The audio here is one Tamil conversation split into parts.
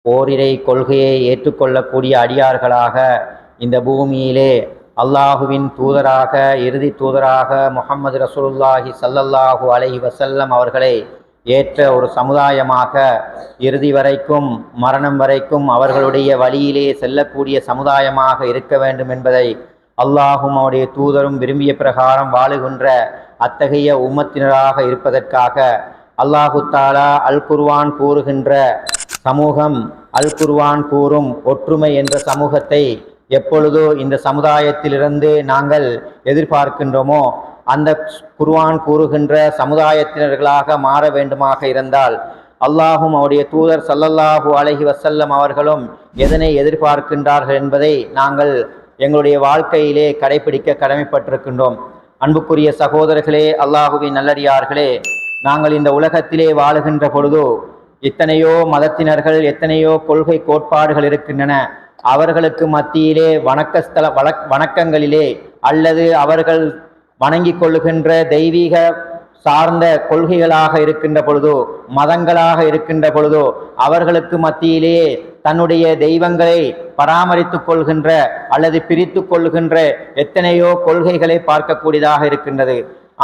ஓரிரை கொள்கையை ஏற்றுக்கொள்ளக்கூடிய அடியார்களாக இந்த பூமியிலே அல்லாஹுவின் தூதராக இறுதி தூதராக முஹம்மது ரசூலுல்லாஹி ஸல்லல்லாஹு அலைஹி வஸல்லம் அவர்களை ஏற்ற ஒரு சமுதாயமாக இறுதி வரைக்கும் மரணம் வரைக்கும் அவர்களுடைய வழியிலே செல்லக்கூடிய சமுதாயமாக இருக்க வேண்டும் என்பதை அல்லாஹும் அவருடைய தூதரும் விரும்பிய பிரகாரம் வாழுகின்ற அத்தகைய உம்மத்தினராக இருப்பதற்காக அல்லாஹு தாலா அல் குர்ஆன் கூறுகின்ற சமூகம் அல் குர்ஆன் கூறும் ஒற்றுமை என்ற சமூகத்தை எப்பொழுதோ இந்த சமுதாயத்திலிருந்து நாங்கள் எதிர்பார்க்கின்றோமோ அந்த குர்ஆன் கூறுகின்ற சமுதாயத்தினர்களாக மாற வேண்டுமாக இருந்தால் அல்லாஹும் அவருடைய தூதர் ஸல்லல்லாஹு அலைஹி வஸல்லம் அவர்களும் எதனை எதிர்பார்க்கின்றார்கள் என்பதை நாங்கள் எங்களுடைய வாழ்க்கையிலே கடைபிடிக்க கடமைப்பட்டிருக்கின்றோம். அன்புக்குரிய சகோதரர்களே, அல்லாஹுவின் நல்லடியார்களே, நாங்கள் இந்த உலகத்திலே வாழுகின்ற பொழுது எத்தனையோ மதத்தினர்கள் எத்தனையோ கொள்கை கோட்பாடுகள் இருக்கின்றன. அவர்களுக்கு மத்தியிலே வணக்கங்களிலே அல்லது அவர்கள் வணங்கி கொள்ளுகின்ற தெய்வீக சார்ந்த கொள்கைகளாக இருக்கின்ற பொழுதோ மதங்களாக இருக்கின்ற பொழுதோ அவர்களுக்கு மத்தியிலேயே தன்னுடைய தெய்வங்களை பராமரித்து கொள்கின்ற அல்லது பிரித்து கொள்கின்ற எத்தனையோ கொள்கைகளை பார்க்கக்கூடியதாக இருக்கின்றது.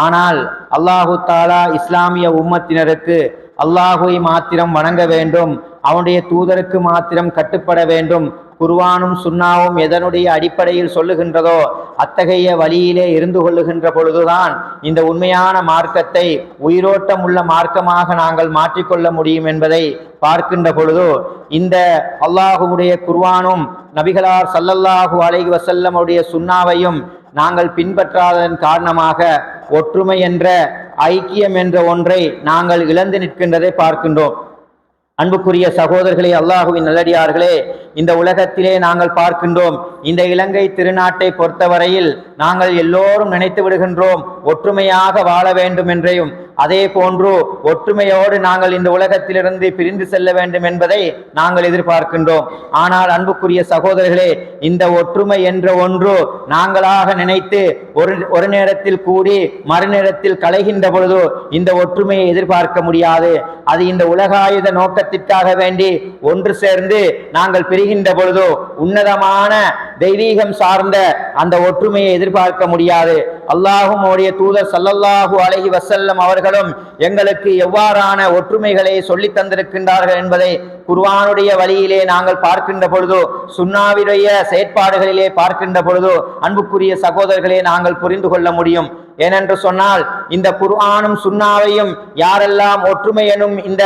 ஆனால் அல்லாஹு தாலா இஸ்லாமிய உம்மத்தினருக்கு அல்லாஹுவை மாத்திரம் வணங்க வேண்டும், அவனுடைய தூதருக்கு மாத்திரம் கட்டுப்பட வேண்டும், குர்ஆனும் சுன்னாவும் எதனுடைய அடிப்படையில் சொல்லுகின்றதோ அத்தகைய வழியிலே இருந்து கொள்ளுகின்ற பொழுதுதான் இந்த உண்மையான மார்க்கத்தை உயிரோட்டம் உள்ள மார்க்கமாக நாங்கள் மாற்றிக்கொள்ள முடியும் என்பதை பார்க்கின்ற பொழுது இந்த அல்லாஹுடைய குர்ஆனும் நபிகளார் ஸல்லல்லாஹு அலைஹி வஸல்லம் உடைய சுன்னாவையும் நாங்கள் பின்பற்றாததன் காரணமாக ஒற்றுமை என்ற ஐக்கியம் என்ற ஒன்றை நாங்கள் இழந்து நிற்கின்றதை பார்க்கின்றோம். அன்புக்குரிய சகோதரர்களே, அல்லாஹுவின் நல்லடியார்களே, இந்த உலகத்திலே நாங்கள் பார்க்கின்றோம், இந்த இலங்கை திருநாட்டை பொறுத்தவரையில் நாங்கள் எல்லோரும் நினைத்து விடுகின்றோம் ஒற்றுமையாக வாழ வேண்டும் என்றையும் அதே போன்று ஒற்றுமையோடு நாங்கள் இந்த உலகத்திலிருந்து பிரிந்து செல்ல வேண்டும் என்பதை நாங்கள் எதிர்பார்க்கின்றோம். ஆனால் அன்புக்குரிய சகோதரர்களே, இந்த ஒற்றுமை என்ற ஒன்று நாங்களாக நினைத்து ஒரு நேரத்தில் கூடி மறுநேரத்தில் களைகின்ற பொழுது இந்த ஒற்றுமையை எதிர்பார்க்க முடியாது. அது இந்த உலகாயுத நோக்கத்திற்காக வேண்டி ஒன்று சேர்ந்து நாங்கள் பிரிகின்ற பொழுது உன்னதமான தெய்வீகம் சார்ந்த அந்த ஒற்றுமையை எதிர்பார்க்க முடியாது. அல்லாஹும் அவருடைய தூதர் ஸல்லல்லாஹு அலைஹி வஸல்லம் அவர்களும் எங்களுக்கு எவ்வாறான ஒற்றுமைகளை சொல்லி தந்திருக்கின்றார்கள் என்பதை குர்ஆனுடைய வழியிலே நாங்கள் பார்க்கின்ற பொழுது சுன்னாவுடைய செயற்பாடுகளிலே பார்க்கின்ற பொழுது அன்புக்குரிய சகோதரர்களே நாங்கள் புரிந்து கொள்ள முடியும். ஏனென்று சொன்னால் இந்த குர்ஆனும் சுன்னாவையும் யாரெல்லாம் ஒற்றுமை எனும் இந்த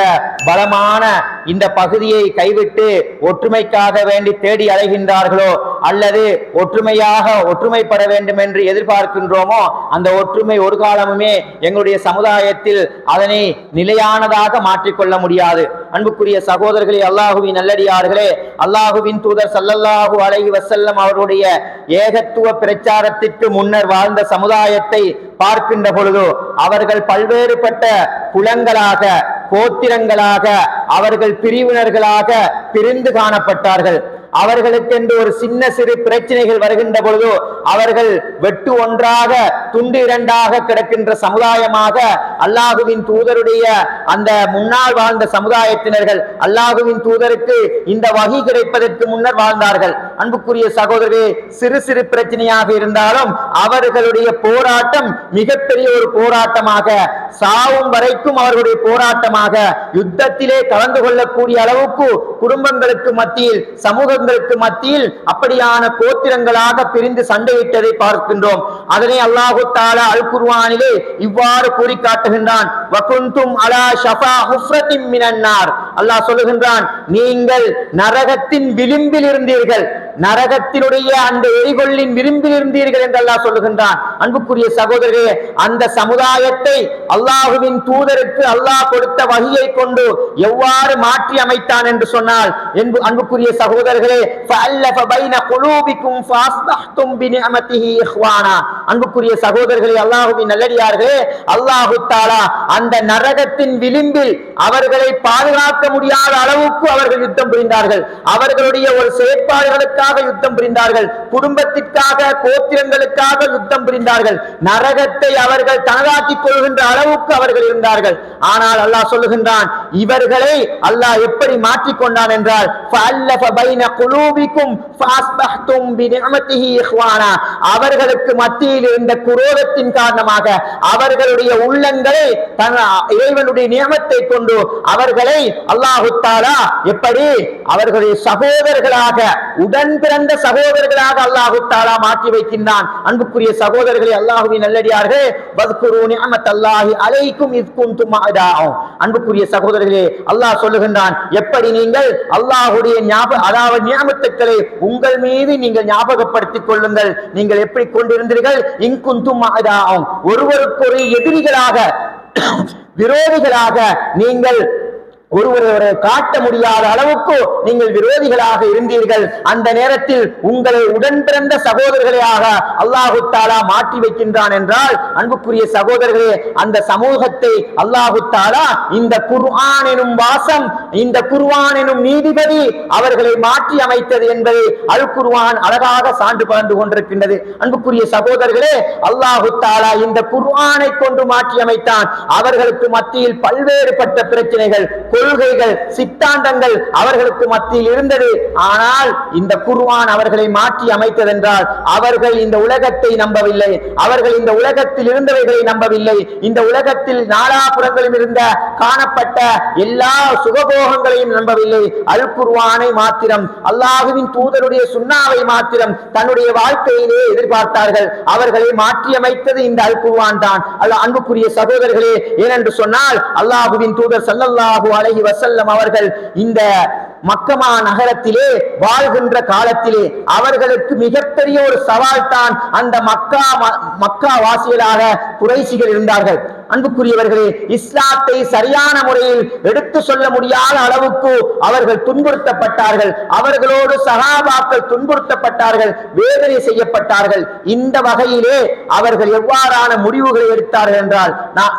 பலமான இந்த பகுதியை கைவிட்டு ஒற்றுமைக்காக வேண்டி தேடி அலைகின்றார்களோ அல்லது ஒற்றுமைப்பட வேண்டும் என்று எதிர்பார்க்கின்றோமோ அந்த ஒற்றுமை ஒரு காலமுமே எங்களுடைய சமுதாயத்தில் அதனை நிலையானதாக மாற்றிக்கொள்ள முடியாது. அன்புக்குரிய சகோதரர்களே, அல்லாஹுவின் நல்லடியார்களே, அல்லாஹுவின் தூதர் ஸல்லல்லாஹு அலைஹி வஸல்லம் அவருடைய ஏகத்துவ பிரச்சாரத்திற்கு முன்னர் வாழ்ந்த சமுதாயத்தை பார்க்கின்ற பொழுது அவர்கள் பல்வேறுபட்ட குலங்களாக கோத்திரங்களாக அவர்கள் பிரிவினர்களாக பிரிந்து காணப்பட்டார்கள். அவர்களுக்கென்று ஒரு சின்ன சிறு பிரச்சனைகள் வருகின்ற பொழுது அவர்கள் வெட்டு ஒன்றாக துண்டு இரண்டாக கிடக்கின்ற சமுதாயமாக அல்லாஹுவின் தூதருடைய அந்த முன்னால் வாழ்ந்த சமுதாயத்தினர்கள் அல்லாஹுவின் தூதருக்கு இந்த வகி கிடைப்பதற்கு முன்னர் வாழ்ந்தார்கள். அன்புக்குரிய சகோதரரே, சிறு சிறு பிரச்சனையாக இருந்தாலும் அவர்களுடைய போராட்டம் மிகப்பெரிய ஒரு போராட்டமாக சாவும் வரைக்கும் அவர்களுடைய போராட்டமாக யுத்தத்திலே கலந்து கொள்ளக்கூடிய அளவுக்கு குடும்பங்களுக்கு மத்தியில் சமூகங்களுக்கு மத்தியில் அப்படியான கோத்திரங்களாக பிரிந்து சண்டையிட்டதை பார்க்கின்றோம். அதனை அல்லாஹு தஆலா அல் குர்ஆனிலே இவ்வாறு கூறி காட்டுகின்றான், வகுந்தும் அலா ஷஃபா ஹுஃப்ரத்தின் மினன் நார். அல்லாஹ் சொல்லுகின்றான், நீங்கள் நரகத்தின் விளிம்பில் இருந்தீர்கள், நரகத்தினுடைய அந்த எரிகொள்ளின் விளிம்பில் இருந்தீர்கள் என்று அல்லாஹ் சொல்லுகின்றான். அன்புக்குரிய சகோதரர்களே, அந்த சமுதாயத்தை அல்லாஹுவின் தூதருக்கு அல்லாஹ் கொடுத்த வஹியை கொண்டு எவ்வாறு மாற்றி அமைத்தான் என்று சொன்னால், அன்புக்குரிய சகோதரர்களே, ஃபஅல்லஃப பைன குலூபிக்கும் ஃபஅஸ்பஹ்தும் பினிஅமதிஹி இஹ்வானா. அன்புக்குரிய சகோதரர்களே, அல்லாஹ்வின் நல்லடியார்களே, அல்லாஹ் தஆலா அந்த நரகத்தின் விளிம்பில் அவர்களை பாதுகாக்க முடியாத அளவுக்கு அவர்கள் யுத்தம் புரிந்தார்கள். அவர்களுடைய ஒரு செயற்பாடுகளுக்கு நாட்டுக்காக யுத்தம் புரிந்தார்கள், குடும்பத்திற்காக, கோத்திரங்களுக்காக யுத்தம் புரிந்தார்கள். நரகத்தை அவர்கள் தனதாக்கிக் கொள்கின்ற அளவுக்கு அவர்கள் இருந்தார்கள். ஆனால் அல்லாஹ் சொல்லுகின்றான், இவர்களை அல்லாஹ் எப்படி மாற்றிக்கொண்டான் என்றால், அவர்களுக்கு மத்தியில் இருந்த குரோதத்தின் காரணமாக அவர்களுடைய உள்ளங்களை இறைவனுடைய நியமத்தை கொண்டு அவர்களை அல்லாஹு தஆலா எப்படி அவர்களுடைய சகோதரர்களாக, உடன் பிறந்த சகோதரர்களாக அல்லாஹு தஆலா மாற்றி வைக்கின்றான். அன்புக்குரிய சகோதரர்களே, அல்லாஹ்வின் நல்லடியார்களே, வஸ்குரு நிஅமத்தல்லாஹி அலைக்கும் இஸ் குன்தும் அஅதாஅ. அன்புக்குரிய சகோதரர்களே, அல்லாஹ் சொல்லுகின்றான், எப்படி நீங்கள் அல்லாஹ்வுடைய அதாவது நியமத்துக்களை உங்கள் மீது நீங்கள் ஞாபகப்படுத்திக் கொள்ளுங்கள். நீங்கள் எப்படி கொண்டிருந்தீர்கள்? இன் குன்தும் அஅதாஅ, ஒருவருக்கொரு எதிரிகளாக, விரோதிகளாக நீங்கள் ஒருவரை காட்ட முடியாத அளவுக்கு நீங்கள் விரோதிகளாக இருந்தீர்கள். அந்த நேரத்தில் உங்களை உடன் பிறந்த சகோதரர்களாக அல்லாஹு தஆலா மாற்றி வைக்கின்றான் என்றால், அன்புக்குரிய சகோதரர்களே, அந்த சமூகத்தை அல்லாஹு தஆலா இந்த குர்ஆன் எனும் வாசம், இந்த குர்ஆன் எனும் நீதிபதி அவர்களை மாற்றி அமைத்தது என்பதை அல் குர்ஆன் அழகாக சான்று பகர்ந்து கொண்டிருக்கின்றது. அன்புக்குரிய சகோதரர்களே, அல்லாஹு தஆலா இந்த குர்ஆனை கொண்டு மாற்றி அமைத்தான். அவர்களுக்கு மத்தியில் பல்வேறுபட்ட பிரச்சனைகள், கொள்கைகள், சித்தாந்தங்கள் அவர்களுக்கு மத்தியில் இருந்தது. ஆனால் இந்த குர்ஆன் அவர்களை மாற்றி அமைத்ததென்றால், அவர்கள் இந்த உலகத்தை நம்பவில்லை, அவர்கள் இந்த உலகத்தில் இருந்தவைகளை நம்பவில்லை, இந்த உலகத்தில் நாலாபுறங்களிலும் இருந்த காணப்பட்ட எல்லா சுகபோகங்களையும் நம்பவில்லை. அல் குர்ஆனை மாத்திரம், அல்லாஹ்வின் தூதருடைய சுன்னாவை மாத்திரம் தன்னுடைய வாழ்க்கையிலே எதிர்பார்த்தார்கள். அவர்களை மாற்றி அமைத்தது இந்த அல் குர்ஆன் தான். அன்புக்குரிய சகோதரர்களே, ஏனென்று சொன்னால், அல்லாஹ்வின் தூதர் ஸல்லல்லாஹு அலைஹி வஸல்லம் அவர்கள் இந்த மக்கமா நகரத்திலே வாழ்கின்ற காலத்திலே அவர்களுக்கு மிகப்பெரிய ஒரு சவால் தான் அந்த மக்கா வாசிகளாக குறைஷிகள் இருந்தார்கள். அன்புக்குரியவர்களே, இஸ்லாத்தை சரியான முறையில் எடுத்து சொல்ல முடியாத அளவுக்கு அவர்கள் துன்புறுத்தப்பட்டார்கள். அவர்களோடு சஹாபாக்கள் துன்புறுத்தப்பட்டார்கள், வேதனை செய்யப்பட்டார்கள். இந்த வகையிலே அவர்கள் எவ்வாறான முடிவுகளை எடுத்தார்கள் என்றால்,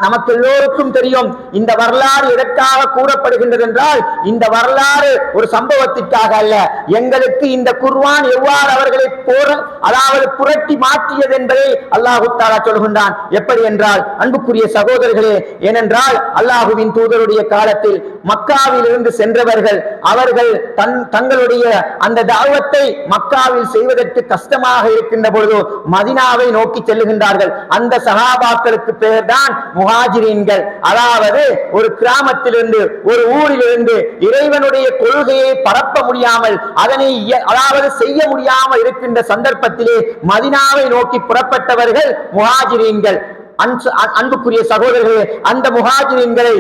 நமக்கு எல்லோருக்கும் தெரியும் இந்த வரலாறு எதற்காக கூறப்படுகின்றது என்றால், இந்த வரலாறு ஒரு சம்பவத்திற்காக அல்ல, எங்களுக்கு இந்த குர்ஆன் எவ்வாறு அவர்களை அதாவது புரட்டி மாற்றியது என்பதை அல்லாஹ் தஆலா சொல்கின்றான். எப்படி என்றால், அன்புக்குரிய சகோதரர்களே, ஏனென்றால் அல்லாஹ்வின் தூதருடைய காலத்தில் மக்காவில் இருந்து சென்றவர்கள் அவர்கள் தங்களுடைய அந்த தாவத்தை மக்காவில் செய்வதற்கு கஷ்டமாக இருக்கின்ற பொழுது மதீனாவை நோக்கி செல்லுகின்றார்கள். அந்த சஹாபாக்களுக்கு பெயர் தான் முஹாஜிரீன்கள். அதாவது ஒரு கிராமத்திலிருந்து, ஒரு ஊரிலிருந்து இறைவனுடைய கொள்கையை பரப்ப முடியாமல், அதனை அதாவது செய்ய முடியாமல் இருக்கின்ற சந்தர்ப்பத்திலே மதீனாவை நோக்கி புறப்பட்டவர்கள் முஹாஜிரீன்கள். அன்புக்குரிய சகோதரர்களே, அந்த முஹாஜிரீன்களை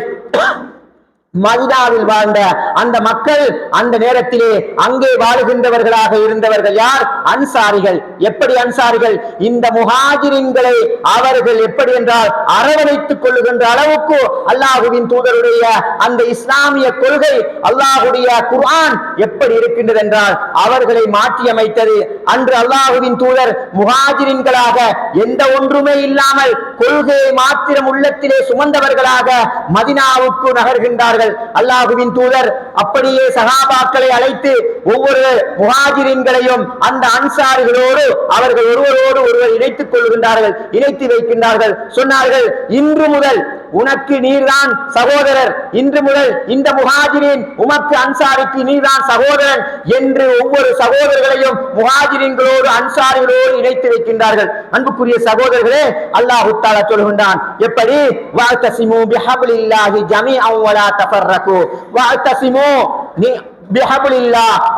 மதீனாவில் வாழ்ந்த அந்த மக்கள் அந்த நேரத்திலே அங்கே வாழுகின்றவர்களாக இருந்தவர்கள் யார்? அன்சாரிகள். எப்படி அன்சாரிகள்? இந்த முஹாஜிரின்களை அவர்கள் எப்படி என்றால் அரவணைத்துக் கொள்ளுகின்ற அளவுக்கு அல்லாஹ்வின் தூதருடைய அந்த இஸ்லாமிய கொள்கை, அல்லாஹ்வுடைய குர்ஆன் எப்படி இருக்கின்றது என்றால் அவர்களை மாற்றி அமைத்தது. அன்று அல்லாஹ்வின் தூதர் முஹாஜிரின்களாக எந்த ஒன்றுமே இல்லாமல் கொள்கையை மாத்திரம் உள்ளத்திலே சுமந்தவர்களாக மதீனாவுக்கு நகர்கின்றார்கள். அல்லாஹ்வின் தூதர் அப்படியே சஹாபாக்களை அழைத்து ஒவ்வொரு முஹாஜிரின்களையும் அந்த அன்சாரிகளோடு அவர்கள் ஒருவரோடு ஒருவர் இணைத்துக் கொள்கின்றார்கள், இணைத்து வைக்கின்றார்கள். சொன்னார்கள், இன்று முதல் உனக்கு நீர்தான் சகோதரர், இன்று முதல் இந்த முஹாஜிரின் உமக்கு அன்சாரிக்கு நீர்தான் சகோதரன் என்று ஒவ்வொரு சகோதரர்களையும் முஹாஜிரின்களோடு அன்சாரிகளோடு இணைத்து வைக்கின்றார்கள். அன்புக்குரிய சகோதரர்களே, அல்லாஹ் தஆலா சொல்கின்றான், எப்படி? வஅதஸிமு பிஹப்லில்லாஹி ஜமீஅன் வலா தஃபர்ரகு. வஅதஸிமு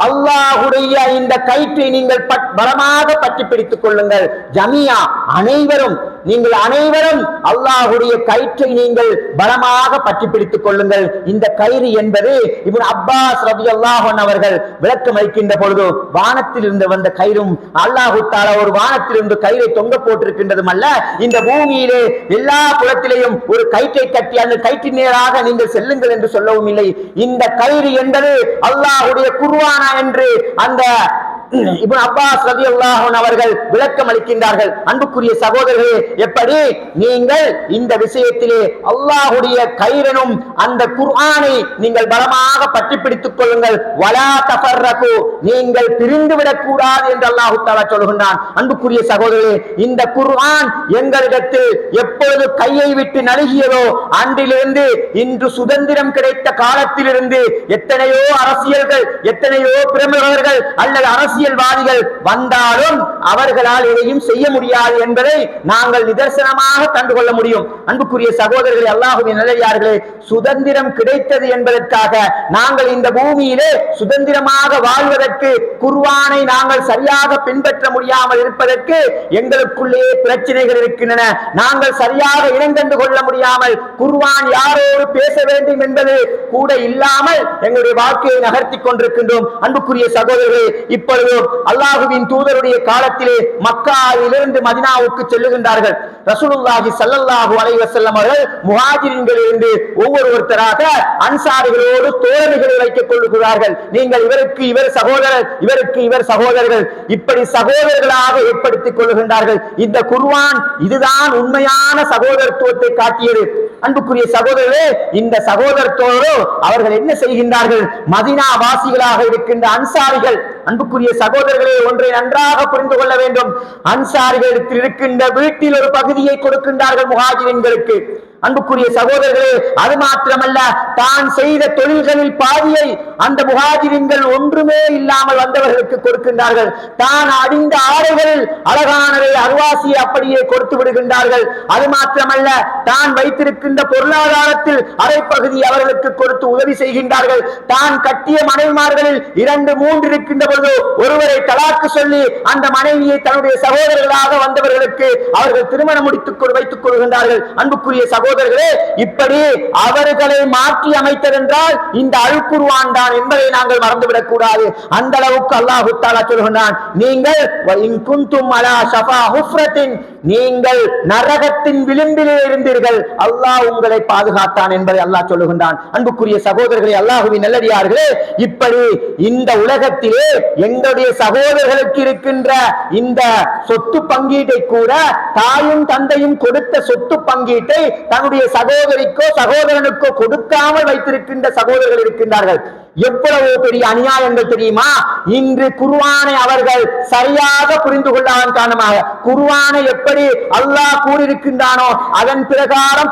அல்லாஹ்வுடைய இந்த கயிற்றை நீங்கள் பலமாக பற்றி பிடித்துக் கொள்ளுங்கள். ஜமியா, அனைவரும், நீங்கள் அனைவரும் அல்லாஹ்வுடைய கயிற்றை நீங்கள் பலமாக பற்றி பிடித்துக் கொள்ளுங்கள். இந்த கயிறு என்பது இப்னு அப்பாஸ் ரலியல்லாஹு அன்ஹு அவர்கள் விளக்கம் அளிக்கின்ற பொழுது, வானத்தில் இருந்து வந்த கயிறும் அல்லாஹ் தஆலா ஒரு வானத்தில் இருந்து கயிறை தொங்க போட்டிருக்கின்றதும் அல்ல, இந்த பூமியிலே எல்லா புறத்திலேயும் ஒரு கயிற்றை கட்டி அந்த கயிற்றின் நேராக நீங்கள் செல்லுங்கள் என்று சொல்லவும் இல்லை. இந்த கயிறு என்பது அல்லாஹ்வுடைய குர்ஆனா என்று அந்த இப்னு அப்பாஸ் ரலியல்லாஹு அன்ஹு அவர்கள் விளக்கம் அளிக்கின்றார்கள். அன்புக்குரிய சகோதரர்களே, எப்படி நீங்கள் இந்த விஷயத்திலே அல்லாஹ்வுடைய கைரனும் அந்த குர்ஆனை நீங்கள் பலமாக பற்றி பிடித்துக் கொள்ளுங்கள். வலா தஃபர்ரகு, நீங்கள் பிரிந்து விடக் கூடாது என்று அல்லாஹ் தஆலா சொல்கின்றான். அன்புக்குரிய சகோதரர்களே, இந்த குர்ஆன் எங்களிடத்தில் எப்பொழுது கையை விட்டு நழுகியதோ அன்றிலிருந்து இன்று சுதந்திரம் கிடைத்த காலத்திலிருந்து எத்தனையோ அரசியல்கள், எத்தனையோ பிரமுகர்கள் அல்லது அரசியல்வாதிகள் வந்தாலும் அவர்களால் எதையும் செய்ய முடியாது என்பதை நாங்கள் நிதர்சனமாக கண்டுகொள்ள முடியும். அன்புக்குரிய சகோதரர்களே, அல்லாஹ்வின் நல்லடியார்களே, சுதந்திரம் கிடைத்தது என்பதற்காக நாங்கள் இந்த பூமியிலே சுதந்திரமாக வாழ்வதற்கு குர்ஆனை நாங்கள் சரியாக பின்பற்ற முடியாமல் இருப்பதற்கு எங்களுக்குள்ளே பிரச்சனைகள் இருக்கின்றன. நாங்கள் சரியாக இனங்கண்டு கொள்ள முடியாமல் குர்ஆன் யாரோடு பேச வேண்டும் என்பது கூட இல்லாமல் எங்களுடைய வாழ்க்கையை நகர்த்தி கொண்டிருக்கின்றோம். அன்புக்குரிய சகோதரர்களே, இப்பொழுது அல்லாஹ்வின் தூதருடைய காலத்திலே மக்காவிலிருந்து மதீனாவுக்கு செல்லுகின்றார்கள். ரசூலுல்லாஹி ஸல்லல்லாஹு அலைஹி வஸல்லம் அவர்கள் முஹாஜிரின்களிலிருந்து ஒவ்வொருவராக அன்சாரிகளோடு தோழமைகளை வைத்துக் கொள்கிறார்கள். நீங்கள் இவருக்கு இவர் சகோதரர், இவருக்கு இவர் சகோதரர்கள், இப்படி சகோதரர்களாக ஏற்படுத்திக் கொள்கின்றார்கள். இந்த குர்ஆன் இதுதான் உண்மையான சகோதரத்துவத்தை காட்டியது. அன்புக்குரிய சகோதரர்களே, இந்த சகோதரத்தோடு அவர்கள் என்ன செய்கின்றார்கள்? மதீனா வாசிகளாக இருக்கின்ற அன்சாரிகள், அன்புக்குரிய சகோதரர்களே, ஒன்றை நன்றாக புரிந்து கொள்ள வேண்டும். அன்சாரிகளிடத்தில் இருக்கின்ற வீட்டில் ஒரு பகுதியை கொடுக்கின்றார்கள் முஹாஜிரின்களுக்கு. அன்புக்குரிய சகோதரர்களே, அது மாத்திரமல்ல, தான் செய்த தொழில்களில் பாதியை அந்த முஹாஜிரின்கள் ஒன்றுமே இல்லாமல் வந்தவர்களுக்கு கொடுக்கின்றார்கள். தான் அணிந்த ஆடைகளில் அழகானவை அருவாசியை அப்படியே கொடுத்து விடுகின்றார்கள். அது மாத்திரமல்ல, தான் வைத்திருக்கின்ற பொருளாதாரத்தில் அரை பகுதி அவர்களுக்கு கொடுத்து உதவி செய்கின்றார்கள். தான் கட்டிய மனைவிமார்களில் 2, 3 இருக்கின்ற பொழுது ஒருவரை தலாக்கு சொல்லி அந்த மனைவியை தன்னுடைய சகோதரர்களாக வந்தவர்களுக்கு அவர்கள் திருமணம் முடித்துக் வைத்துக் கொள்கின்றார்கள். அன்புக்குரிய சகோதரர்களே, இப்படி அவர்களை மாற்றி அமைத்ததென்றால் இந்த அல் குர்ஆன் தான் என்பதை நாங்கள் மறந்துவிடக் கூடாது. அந்த அளவுக்கு அல்லாஹ் தஆலா சொல்கிறான், நீங்கள் இன் குன்தும் அலா ஷஃபா ஹுஃப்ரத்தின், நீங்கள் நரகத்தின் விளிம்பிலே இருந்தீர்கள், அல்லாஹ் உங்களை பாதுகாத்தான் என்பதை அல்லாஹ் சொல்லுகின்றான். அன்புக்குரிய சகோதரர்களே, அல்லாஹ்வின் நல்லடியார்களே, இப்படி இந்த உலகத்திலே எங்களுடைய சகோதரர்களுக்கு இருக்கின்ற இந்த சொத்து பங்கீட்டை கூட தாயும் தந்தையும் கொடுத்த சொத்து பங்கீட்டை தன்னுடைய சகோதரிக்கோ சகோதரனுக்கோ கொடுக்காமல் வைத்திருக்கின்ற சகோதரர்கள் இருக்கின்றார்கள். எவ்வளவு பெரிய அநியாயங்கள் தெரியுமா? இன்று குர்ஆனை அவர்கள் சரியாக புரிந்து கொள்ளாதன் காரணமாக, குர்ஆனை எப்படி அல்லாஹ் கூறியிருக்கின்றானோ அதன் பிரகாரம்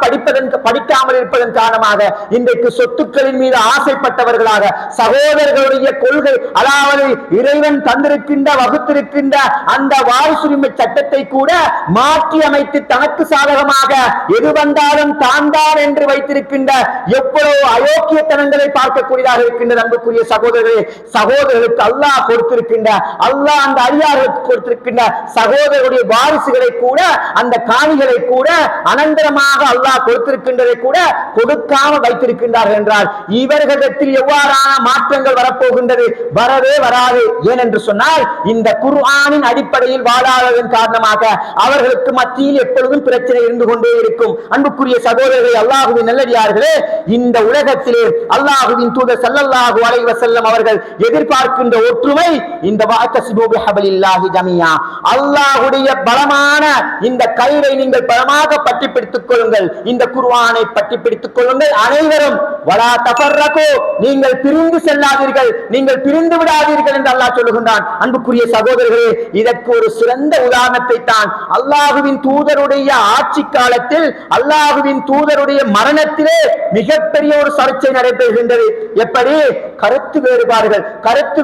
படிக்காமல் இருப்பதன் காரணமாக இன்றைக்கு சொத்துக்களின் மீது ஆசைப்பட்டவர்களாக சகோதரர்களுடைய கொள்கை, அதாவது இறைவன் தந்திருக்கின்ற வகுத்திருக்கின்ற அந்த வாரிசுரிமை சட்டத்தை கூட மாற்றி அமைத்து தனக்கு சாதகமாக எது வந்தாலும் தான் என்று வைத்திருக்கின்ற எவ்வளவு அயோக்கியத்தனங்களை பார்க்கக்கூடியதாக இருக்கின்ற அன்புக்குரிய சகோதரர்களே, சகோதரர்களுக்கு அல்லாஹ் கொடுத்திருக்கின்ற, அல்லாஹ் அந்த அடியார்களுக்கு கொடுத்திருக்கின்ற சகோதரருடைய வாரிசுகளை கூட, அந்த காணிகளை கூட அனந்தரமாக அல்லாஹ் கொடுத்திருக்கின்றதை கூட கொடுக்காமல் வைத்திருக்கின்றார்கள் என்றால் இவர்களிடத்தில் எவ்வாறான மாற்றங்கள் வரப்போகின்றது? வரவே வராது. ஏனென்று சொன்னால் இந்த குர்ஆனின் அடிப்படையில் வாழாததன் காரணமாக அவர்களுக்கு மத்தியில் எப்பொழுதும் பிரச்சனை இருந்து கொண்டே இருக்கும். அன்புக்குரிய சகோதரர்களே, அல்லாஹ்வின் நல்லடியார்களே, இந்த உலகத்திலே அல்லாஹ்வின் தூதர் ஸல்லல்லாஹு அலைஹி வஸல்லம் அவர்கள் எதிர்பார்க்கின்ற ஒற்றுமை இந்த வஅத்தஸிபு பிஹப்லில்லாஹி ஜமீஆ, அல்லாஹ்வுடைய பலமான இந்த கயிறை நீங்கள் பலமாக பற்றி பிடித்துக் கொள்ளுங்கள், இந்த குர்ஆனை பற்றி பிடித்துக் கொள்ளுங்கள் அனைவரும். வலா தஃபர்ரகு, நீங்கள் பிரிந்து செல்லாதீர்கள், நீங்கள் பிரிந்து விடாதீர்கள் என்று அல்லாஹ் சொல்லுகின்றான். அன்புக்குரிய சகோதரர்களே, இதற்கு ஒரு சிறந்த உதாரணத்தை தான் அல்லாஹ்வின் தூதருடைய ஆட்சி காலத்தில், அல்லாஹ்வின் தூதருடைய மரணத்திலே மிகப்பெரிய ஒரு சர்ச்சை நடைபெறுகின்றது. எப்படி? கருத்து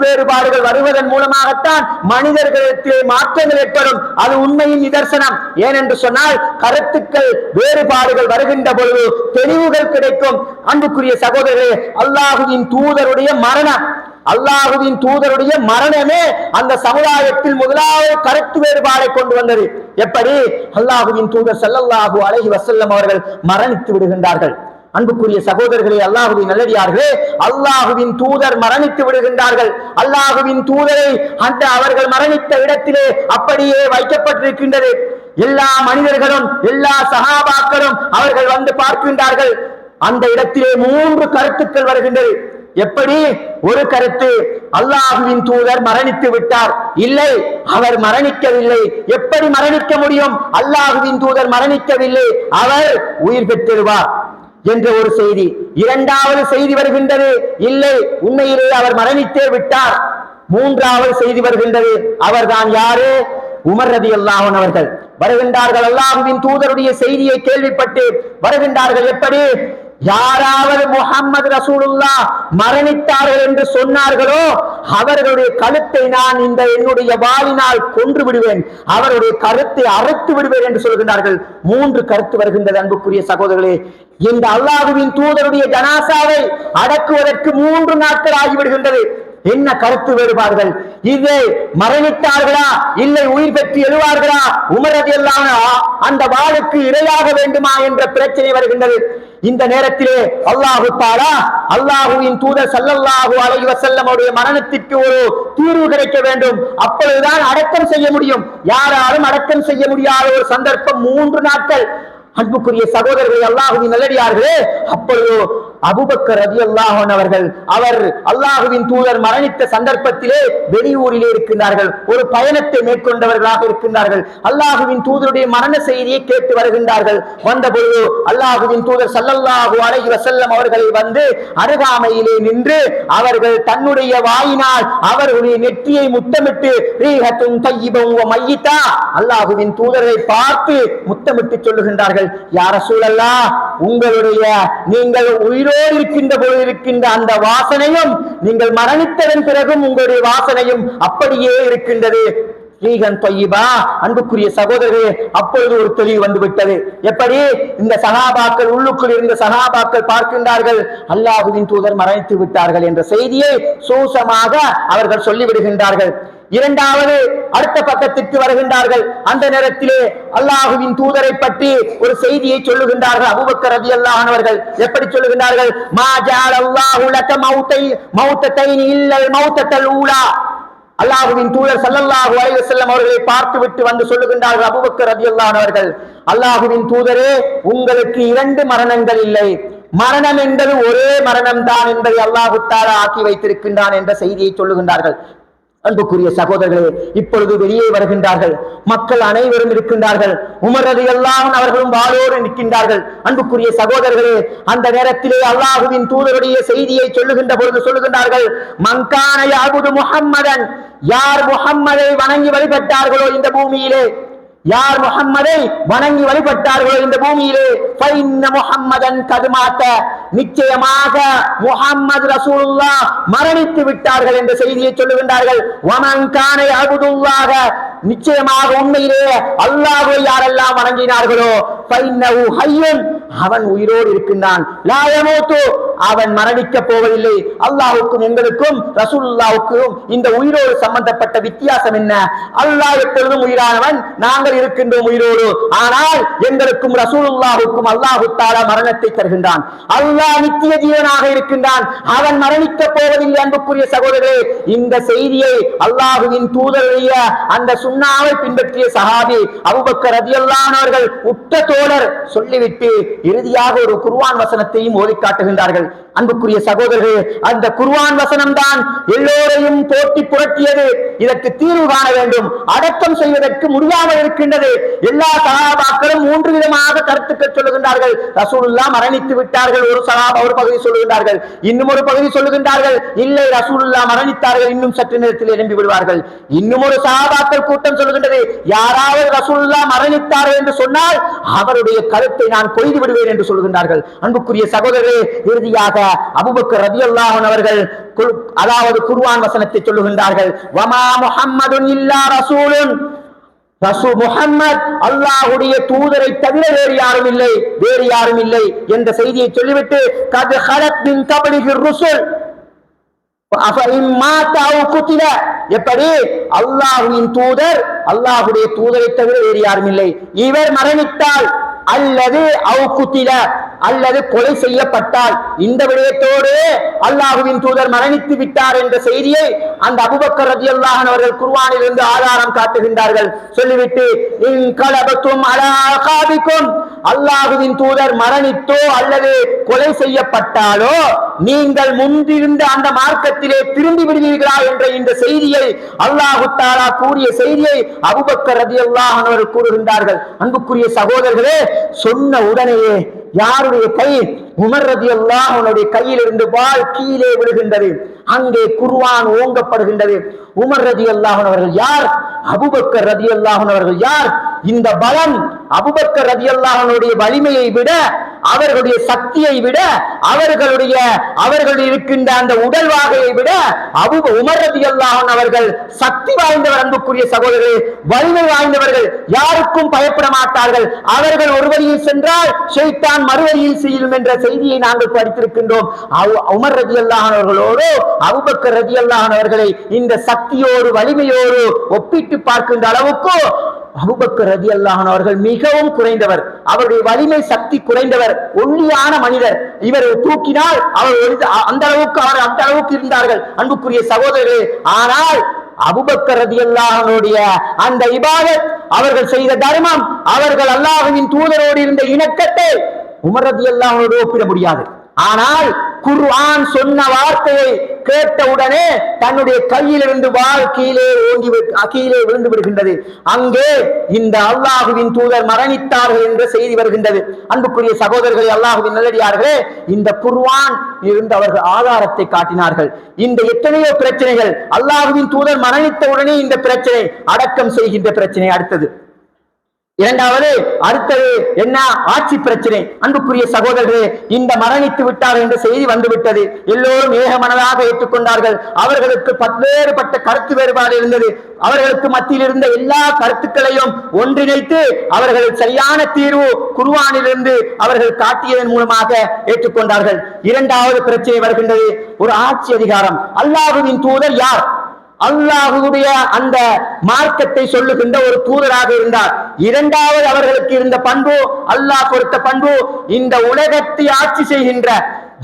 வேறுபாடுகள் வருவதன் மூலமாகத்தான் மனிதர்களிடத்திலே மாற்றங்கள் ஏற்படும். அது உண்மையின் நிதர்சனம். ஏனென்று சொன்னால் கருத்துக்கள் வேறுபாடுகள் வருகின்ற பொழுது தெளிவுகள் கிடைக்கும். அன்புக்குரிய சகோதரர்களே, அல்லாஹ்வின் தூதருடைய மரணமே அந்த சமுதாயத்தில் முதலாவது கருத்து வேறுபாடை கொண்டு வந்தது. எப்படி? அல்லாஹ்வின் தூதர் ஸல்லல்லாஹு அலைஹி வஸல்லம் அவர்கள் மரணித்து விடுகின்றார்கள். அன்புக்குரிய சகோதரர்களே, அல்லாஹ்வின் நல்லடியார்களே, அல்லாஹ்வின் தூதர் மரணித்து விடுகின்றார்கள். அல்லாஹ்வின் தூதரை அந்த அவர்கள் மரணித்த இடத்திலே அப்படியே வைக்கப்பட்டிருக்கின்றது. எல்லா மனிதர்களும் எல்லா சஹாபாக்களும் அவர்கள் வந்து பார்க்கின்றார்கள். அந்த இடத்திலே 3 கருத்துக்கள் வருகின்றது. எப்படி? ஒரு கருத்து, அல்லாஹுவின் தூதர் மரணித்து விட்டார். இல்லை, அவர் மரணிக்கவில்லை. எப்படி மரணிக்க முடியும்? அல்லாஹுவின் தூதர் மரணிக்கவில்லை, அவர் உயிர் பெற்றிருவார் என்ற ஒரு செய்தி. இரண்டாவது செய்தி வருகின்றது, இல்லை, உண்மையிலே அவர் மரணித்தே விட்டார். மூன்றாவது செய்தி வருகின்றது, அவர்தான் யாரு? உமர் ரலியல்லாஹு அன்ஹு அவர்கள் வருகின்றார்கள். அல்லாஹ்வின் தூதருடைய செய்தியை கேள்விப்பட்டு வருகின்றார்கள். எப்படி? யாராவது முஹம்மது ரசூலுல்லாஹ் மரணித்தார்கள் என்று சொன்னார்களோ அவர்களுடைய கழுத்தை நான் என்னுடைய வாளினால் கொன்று விடுவேன், அவருடைய கருத்தை அறுத்து விடுவேன் என்று சொல்கின்றார்கள். மூன்று கருத்து வருகின்றது அன்புக்குரிய சகோதரர்களே. இந்த அல்லாஹ்வின் தூதருடைய ஜனாசாவை அடக்குவதற்கு 3 நாட்கள் ஆகிவிடுகின்றது. என்ன கருத்து வேறுபாடுகள்? இதை மரணித்தார்களா, இல்லை உயிர் பெற்று எழுவார்களா, உமர் ரலியல்லாஹு அன்ஹு அந்த வாளுக்கு இரையாக வேண்டுமா என்ற பிரச்சனை வருகின்றது. இந்த நேரத்திலே அல்லாஹு தஆலா அல்லாஹ்வின் தூதர் ஸல்லல்லாஹு அலைஹி வஸல்லம் அவருடைய மரணத்திற்கு ஒரு தீர்வு கிடைக்க வேண்டும், அப்பொழுதுதான் அடக்கம் செய்ய முடியும். யாராலும் அடக்கம் செய்ய முடியாத ஒரு சந்தர்ப்பம் 3 நாட்கள். அன்புக்குரிய சகோதரர்களே, அல்லாஹ்வின் நல்லடியார்களே, அப்பொழுது அபூபக்கர் ரலியல்லாஹு அன்ஹு அவர்கள் அவர் அல்லாஹ்வின் தூதர் மரணித்த சந்தர்ப்பத்திலே வெளியூரிலே இருக்கின்றார்கள், ஒரு பயணத்தை மேற்கொண்டவர்களாக இருக்கின்றார்கள். அல்லாஹ்வின் தூதருடைய மரண செய்தியை கேட்டு வருகின்றார்கள். வந்தபொழுது அல்லாஹ்வின் தூதர் ஸல்லல்லாஹு அலைஹி வஸல்லம் அவர்களை வந்து அருகாமையிலே நின்று அவர்கள் தன்னுடைய வாயினால் அவர்களுடைய நெற்றியை முத்தமிட்டு ரீஹத்துன் தய்யிபன் வ மையிதா, அல்லாஹ்வின் தூதரை பார்த்து முத்தமிட்டு சொல்லுகின்றார்கள், யா ரசூலல்லாஹ், உங்களுடைய நீங்கள் உயிரோடு இருக்கின்ற பொழுது இருக்கின்ற அந்த வாசனையும் நீங்கள் மரணித்ததன் பிறகும் உங்களுடைய வாசனையும் அப்படியே இருக்கின்றது. அன்புக்குரிய சகோதரர்களே, அப்பொழுது ஒரு தெளிவு வந்துவிட்டது. எப்படி? இந்த சகாபாக்கள், உள்ளுக்குள் இருந்த சகாபாக்கள் பார்க்கின்றார்கள், அல்லாஹ்வின் தூதர் மரணித்து விட்டார்கள் என்ற செய்தியை சூசமாக அவர்கள் சொல்லிவிடுகின்றார்கள். இரண்டாவது, அடுத்த பக்கத்திற்கு வருகின்றார்கள். அந்த நேரத்திலே அல்லாஹ்வின் தூதரை பற்றி ஒரு செய்தியை சொல்லுகின்றார்கள். அபூபக்கர் ரலியல்லாஹு அன்ஹு அவர்கள் எப்படி சொல்லுகின்றார்கள்? மா ஜஅலல்லாஹு லக மௌத்தத்தைன் இல்லல் மௌத்தல் ஊலா. அல்லாஹ்வின் தூதர் ஸல்லல்லாஹு அலைஹி வஸல்லம் அவர்களை பார்த்து விட்டு வந்து சொல்லுகின்றார்கள் அபூபக்கர் ரலியல்லாஹு அன்ஹு அவர்கள், அல்லாஹ்வின் தூதரே, உங்களுக்கு 2 மரணங்கள் இல்லை, மரணம் என்பது ஒரே மரணம் தான் என்பதை அல்லாஹ் தஆலா ஆக்கி வைத்திருக்கின்றான் என்ற செய்தியை சொல்லுகின்றார்கள். அன்புக்குரிய சகோதரர்களே, இப்பொழுது வெளியே வருகின்றார்கள், மக்கள் அனைவரும் இருக்கின்றார்கள், உமர் ரலியல்லாஹு அன்ஹு அவர்களும் வாளோடு நிற்கின்றார்கள். அன்புக்குரிய சகோதரர்களே, அந்த நேரத்திலே அல்லாஹ்வின் தூதருடைய செய்தியை சொல்லுகின்ற பொழுது சொல்லுகின்றார்கள், மன்கான யஅபுது முஹம்மதன், யார் முஹம்மதை வணங்கி வழிபட்டார்களோ இந்த பூமியிலே, யார் முஹம்மதை வணங்கி வழிபட்டார்களோ இந்த பூமியிலே, ஃபைன்ன முஹம்மதன் கத் மாத, நிச்சயமாக முஹம்மது ரசூலுல்லாஹ் மரணித்து விட்டார்கள் என்ற செய்தியை சொல்லுகின்றார்கள். வமன் கான யஅபுதுல்லாஹ, நிச்சயமாக உண்மையிலே அல்லாஹ்வை யாரெல்லாம் வணங்கினார்களோ, ஃபைன்னஹு ஹய்யுன், அவன் உயிரோடு இருக்கின்றான், லா யமூது, அவன் மரணிக்க போவதில்லை. அல்லாஹ்வுக்கும் எங்களுக்கும் ரசூலுல்லாஹ்வுக்கும் இந்த உயிரோடு சம்பந்தப்பட்ட வித்தியாசம் என்ன? அல்லாஹ் எப்பொழுதும் உயிரானவன், நாங்கள் இருக்கின்றோம் உயிரோடு. ஆனால் எங்களுக்கும் ரசூலுல்லாஹ்வுக்கும் அல்லாஹ் தஆலா மரணத்தை தருகின்றான். அல்லாஹ் நித்திய ஜீவனாக இருக்கின்றான், அவன் மரணிக்க போவதில்லை. அன்புக்குரிய சகோதரர்களே, இந்த செய்தியை அல்லாஹ்வின் தூதருடைய அந்த சுன்னாவை பின்பற்றிய சஹாபி அபூபக்கர் ரலியல்லாஹு அன்ஹு அவர்கள் உற்ற தோழர் சொல்லிவிட்டு இறுதியாக ஒரு குர்ஆன் வசனத்தையும் ஓதி காட்டுகின்றார்கள். அன்புக்குரிய சகோதரர்களே, அந்த குர்ஆன் வசனம் தான் எல்லோரையும் போட்டி புரட்டியது. இதற்கு தீர்வு காண வேண்டும், அடக்கம் செய்வதற்கு முடியாமல் இருக்கின்றது. எல்லா சஹாபாக்களும் 3 விதமாக கருத்துக்கள் சொல்லுகின்றார்கள். ரசூலுல்லாஹ் மரணித்து விட்டார்கள் ஒரு சஹாபா ஒரு பகுதி சொல்லுகின்றார்கள், இன்னும் ஒரு பகுதி சொல்லுகின்றார்கள், இல்லை ரசூலுல்லாஹ் மரணித்தார்கள், இன்னும் சற்று நேரத்தில் எழும்பி விடுவார்கள். இன்னும் ஒரு சஹாபாக்கள் கூட்டம் சொல்லுகின்றது, யாராவது ரசூலுல்லாஹ் மரணித்தார்கள் என்று சொன்னால் அவருடைய கருத்தை நான் கொய்து விடுவேன் என்று சொல்லுகின்றார்கள். அன்புக்குரிய சகோதரர்களே, இறுதியாக அபூபக்கர் ரலியல்லாஹு அன்ஹு அவர்கள் அதாவது குர்ஆன் வசனத்தை சொல்லுகின்றார்கள், வமா முஹம்மதுன் இல்லா ரசூலுன், முஹம்மத் அல்லாஹ்வுடைய தூதரை தவிர வேறு யாரும் இல்லை என்ற செய்தியை சொல்லிவிட்டு, கத் ஹலத் மின் கப்லிஹிர் ருசுல் எப்படி? அல்லாஹ்வின் தூதர், அல்லாஹ்வுடைய தூதரை தவிர வேறு யாரும் இல்லை, இவர் மரணித்தால் அல்லது அவுகுத்தில அல்லது கொலை செய்யப்பட்டால், இந்த விடயத்தோடு அல்லாஹ்வின் தூதர் மரணித்து விட்டார் என்ற செய்தியை அந்த அபூபக்கர் ரலியல்லாஹு அன்ஹு அவர்கள் குர்ஆனில் இருந்து ஆதாரம் காட்டுகின்றார்கள். சொல்லிவிட்டு, இன்கலபத்தும் அலா அகாபிக்கும், அல்லாஹுவின் தூதர் மரணித்தோ அல்லது கொலை செய்யப்பட்டாலோ நீங்கள் முன்பிருந்த அந்த மார்க்கத்திலே திரும்பி விடுவீர்களா என்ற இந்த செய்தியை அல்லாஹு தஆலா கூறிய செய்தியை அபூபக்கர் ரலியல்லாஹு அன்ஹு அவர்கள் கூறுகின்றார்கள். அன்புக்குரிய சகோதரர்களே, சொன்ன உடனேயே யாருடைய கை? உமர் ரலியல்லாஹு அன்ஹுடைய கையில் இருந்து வாள் கீழே விழுகின்றது. அங்கே குர்ஆன் ஓங்கப்படுகின்றது. உமர் ரலியல்லாஹு அன்ஹு அவர்கள் யார்? அபூபக்கர் ரலியல்லாஹு அன்ஹு அவர்கள் யார்? இந்த பலம் அபூபக்கர் ரலியல்லாஹு அன்ஹுடைய வலிமையை விட, அவர்களுடைய சக்தியை விட, அவர்கள் இருக்கின்ற அந்த உடல் வாகையை விட உமர் ரலியல்லாஹு அன்ஹு அவர்கள் சக்தி வாய்ந்தவர். அன்புக்குரிய சகோதரர்களே, வலிமை வாய்ந்தவர்கள், யாருக்கும் பயப்பட மாட்டார்கள். அவர்கள் ஒரு வழியில் சென்றால் ஷைத்தான் மறுவழியில் செல்லும் என்ற செய்தியை நாங்கள் படித்திருக்கின்றோம். உமர் ரலியல்லாஹு அன்ஹு அவர்களோடு அபூபக்கர் ரலியல்லாஹு அன்ஹு அவர்களை இந்த சக்தியோடு வலிமையோடு ஒப்பிட்டு பார்க்கின்ற அளவுக்கு அபூபக்கர் ரலியல்லாஹு அன்ஹு அவர்கள் மிகவும் குறைந்தவர். அவருடைய வலிமை சக்தி குறைந்தவர், ஒல்லியான மனிதர். இவர் தூக்கினால் அவர் அந்த அளவுக்கு இருந்தார்கள். அன்புக்குரிய சகோதரர்களே, ஆனால் அபூபக்கர் ரலியல்லாஹு அன்ஹுடைய அந்த இபாதத், அவர்கள் செய்த தர்மம், அவர்கள் அல்லாஹ்வின் தூதரோடு இருந்த இணக்கத்தை உமர் ரலியல்லாஹு அன்ஹுவோடு ஒப்பிட முடியாது. ஆனால் குர்ஆன் சொன்ன வார்த்தையை கேட்டவுடனே தன்னுடைய கையிலிருந்து வாள் கீழே விழுந்து விடுகின்றது. அங்கே இந்த அல்லாஹுவின் தூதர் மரணித்தார்கள் என்ற செய்தி வருகின்றது. அன்புக்குரிய சகோதரர்களே, அல்லாஹுவின் நல்லடியார்களே, இந்த குர்ஆன் இருந்து அவர்கள் ஆதாரத்தை காட்டினார்கள். இந்த எத்தனையோ பிரச்சனைகள், அல்லாஹுவின் தூதர் மரணித்தவுடனே இந்த பிரச்சனை, அடக்கம் செய்கின்ற பிரச்சனை அடுத்தது. இரண்டாவது, அடுத்தது என்ன? ஆட்சி பிரச்சனை. அன்புக்குரிய சகோதரர்களே, இந்த மரணித்து விட்டார் என்ற செய்தி வந்துவிட்டது. எல்லோரும் ஏகமனதாக ஏற்றுக்கொண்டார்கள். அவர்களுக்கு பல்வேறுபட்ட கருத்து வேறுபாடு இருந்தது. அவர்களுக்கு மத்தியில் இருந்த எல்லா கருத்துக்களையும் ஒன்றிணைத்து அவர்கள் சரியான தீர்வு குர்ஆனிலிருந்து அவர்கள் காட்டியதன் மூலமாக ஏற்றுக்கொண்டார்கள். இரண்டாவது பிரச்சனை வருகின்றது, ஒரு ஆட்சி அதிகாரம். அல்லாஹ்வின் தூதர் யார்? அல்லாஹ்வுடைய அந்த மார்க்கத்தை சொல்லுகின்ற ஒரு தூதராக இருந்தார். இரண்டாவது அவர்களுக்கு இருந்த பண்பு, அல்லாஹ் கொடுத்த பண்பு, இந்த உலகத்தை ஆட்சி செய்கின்ற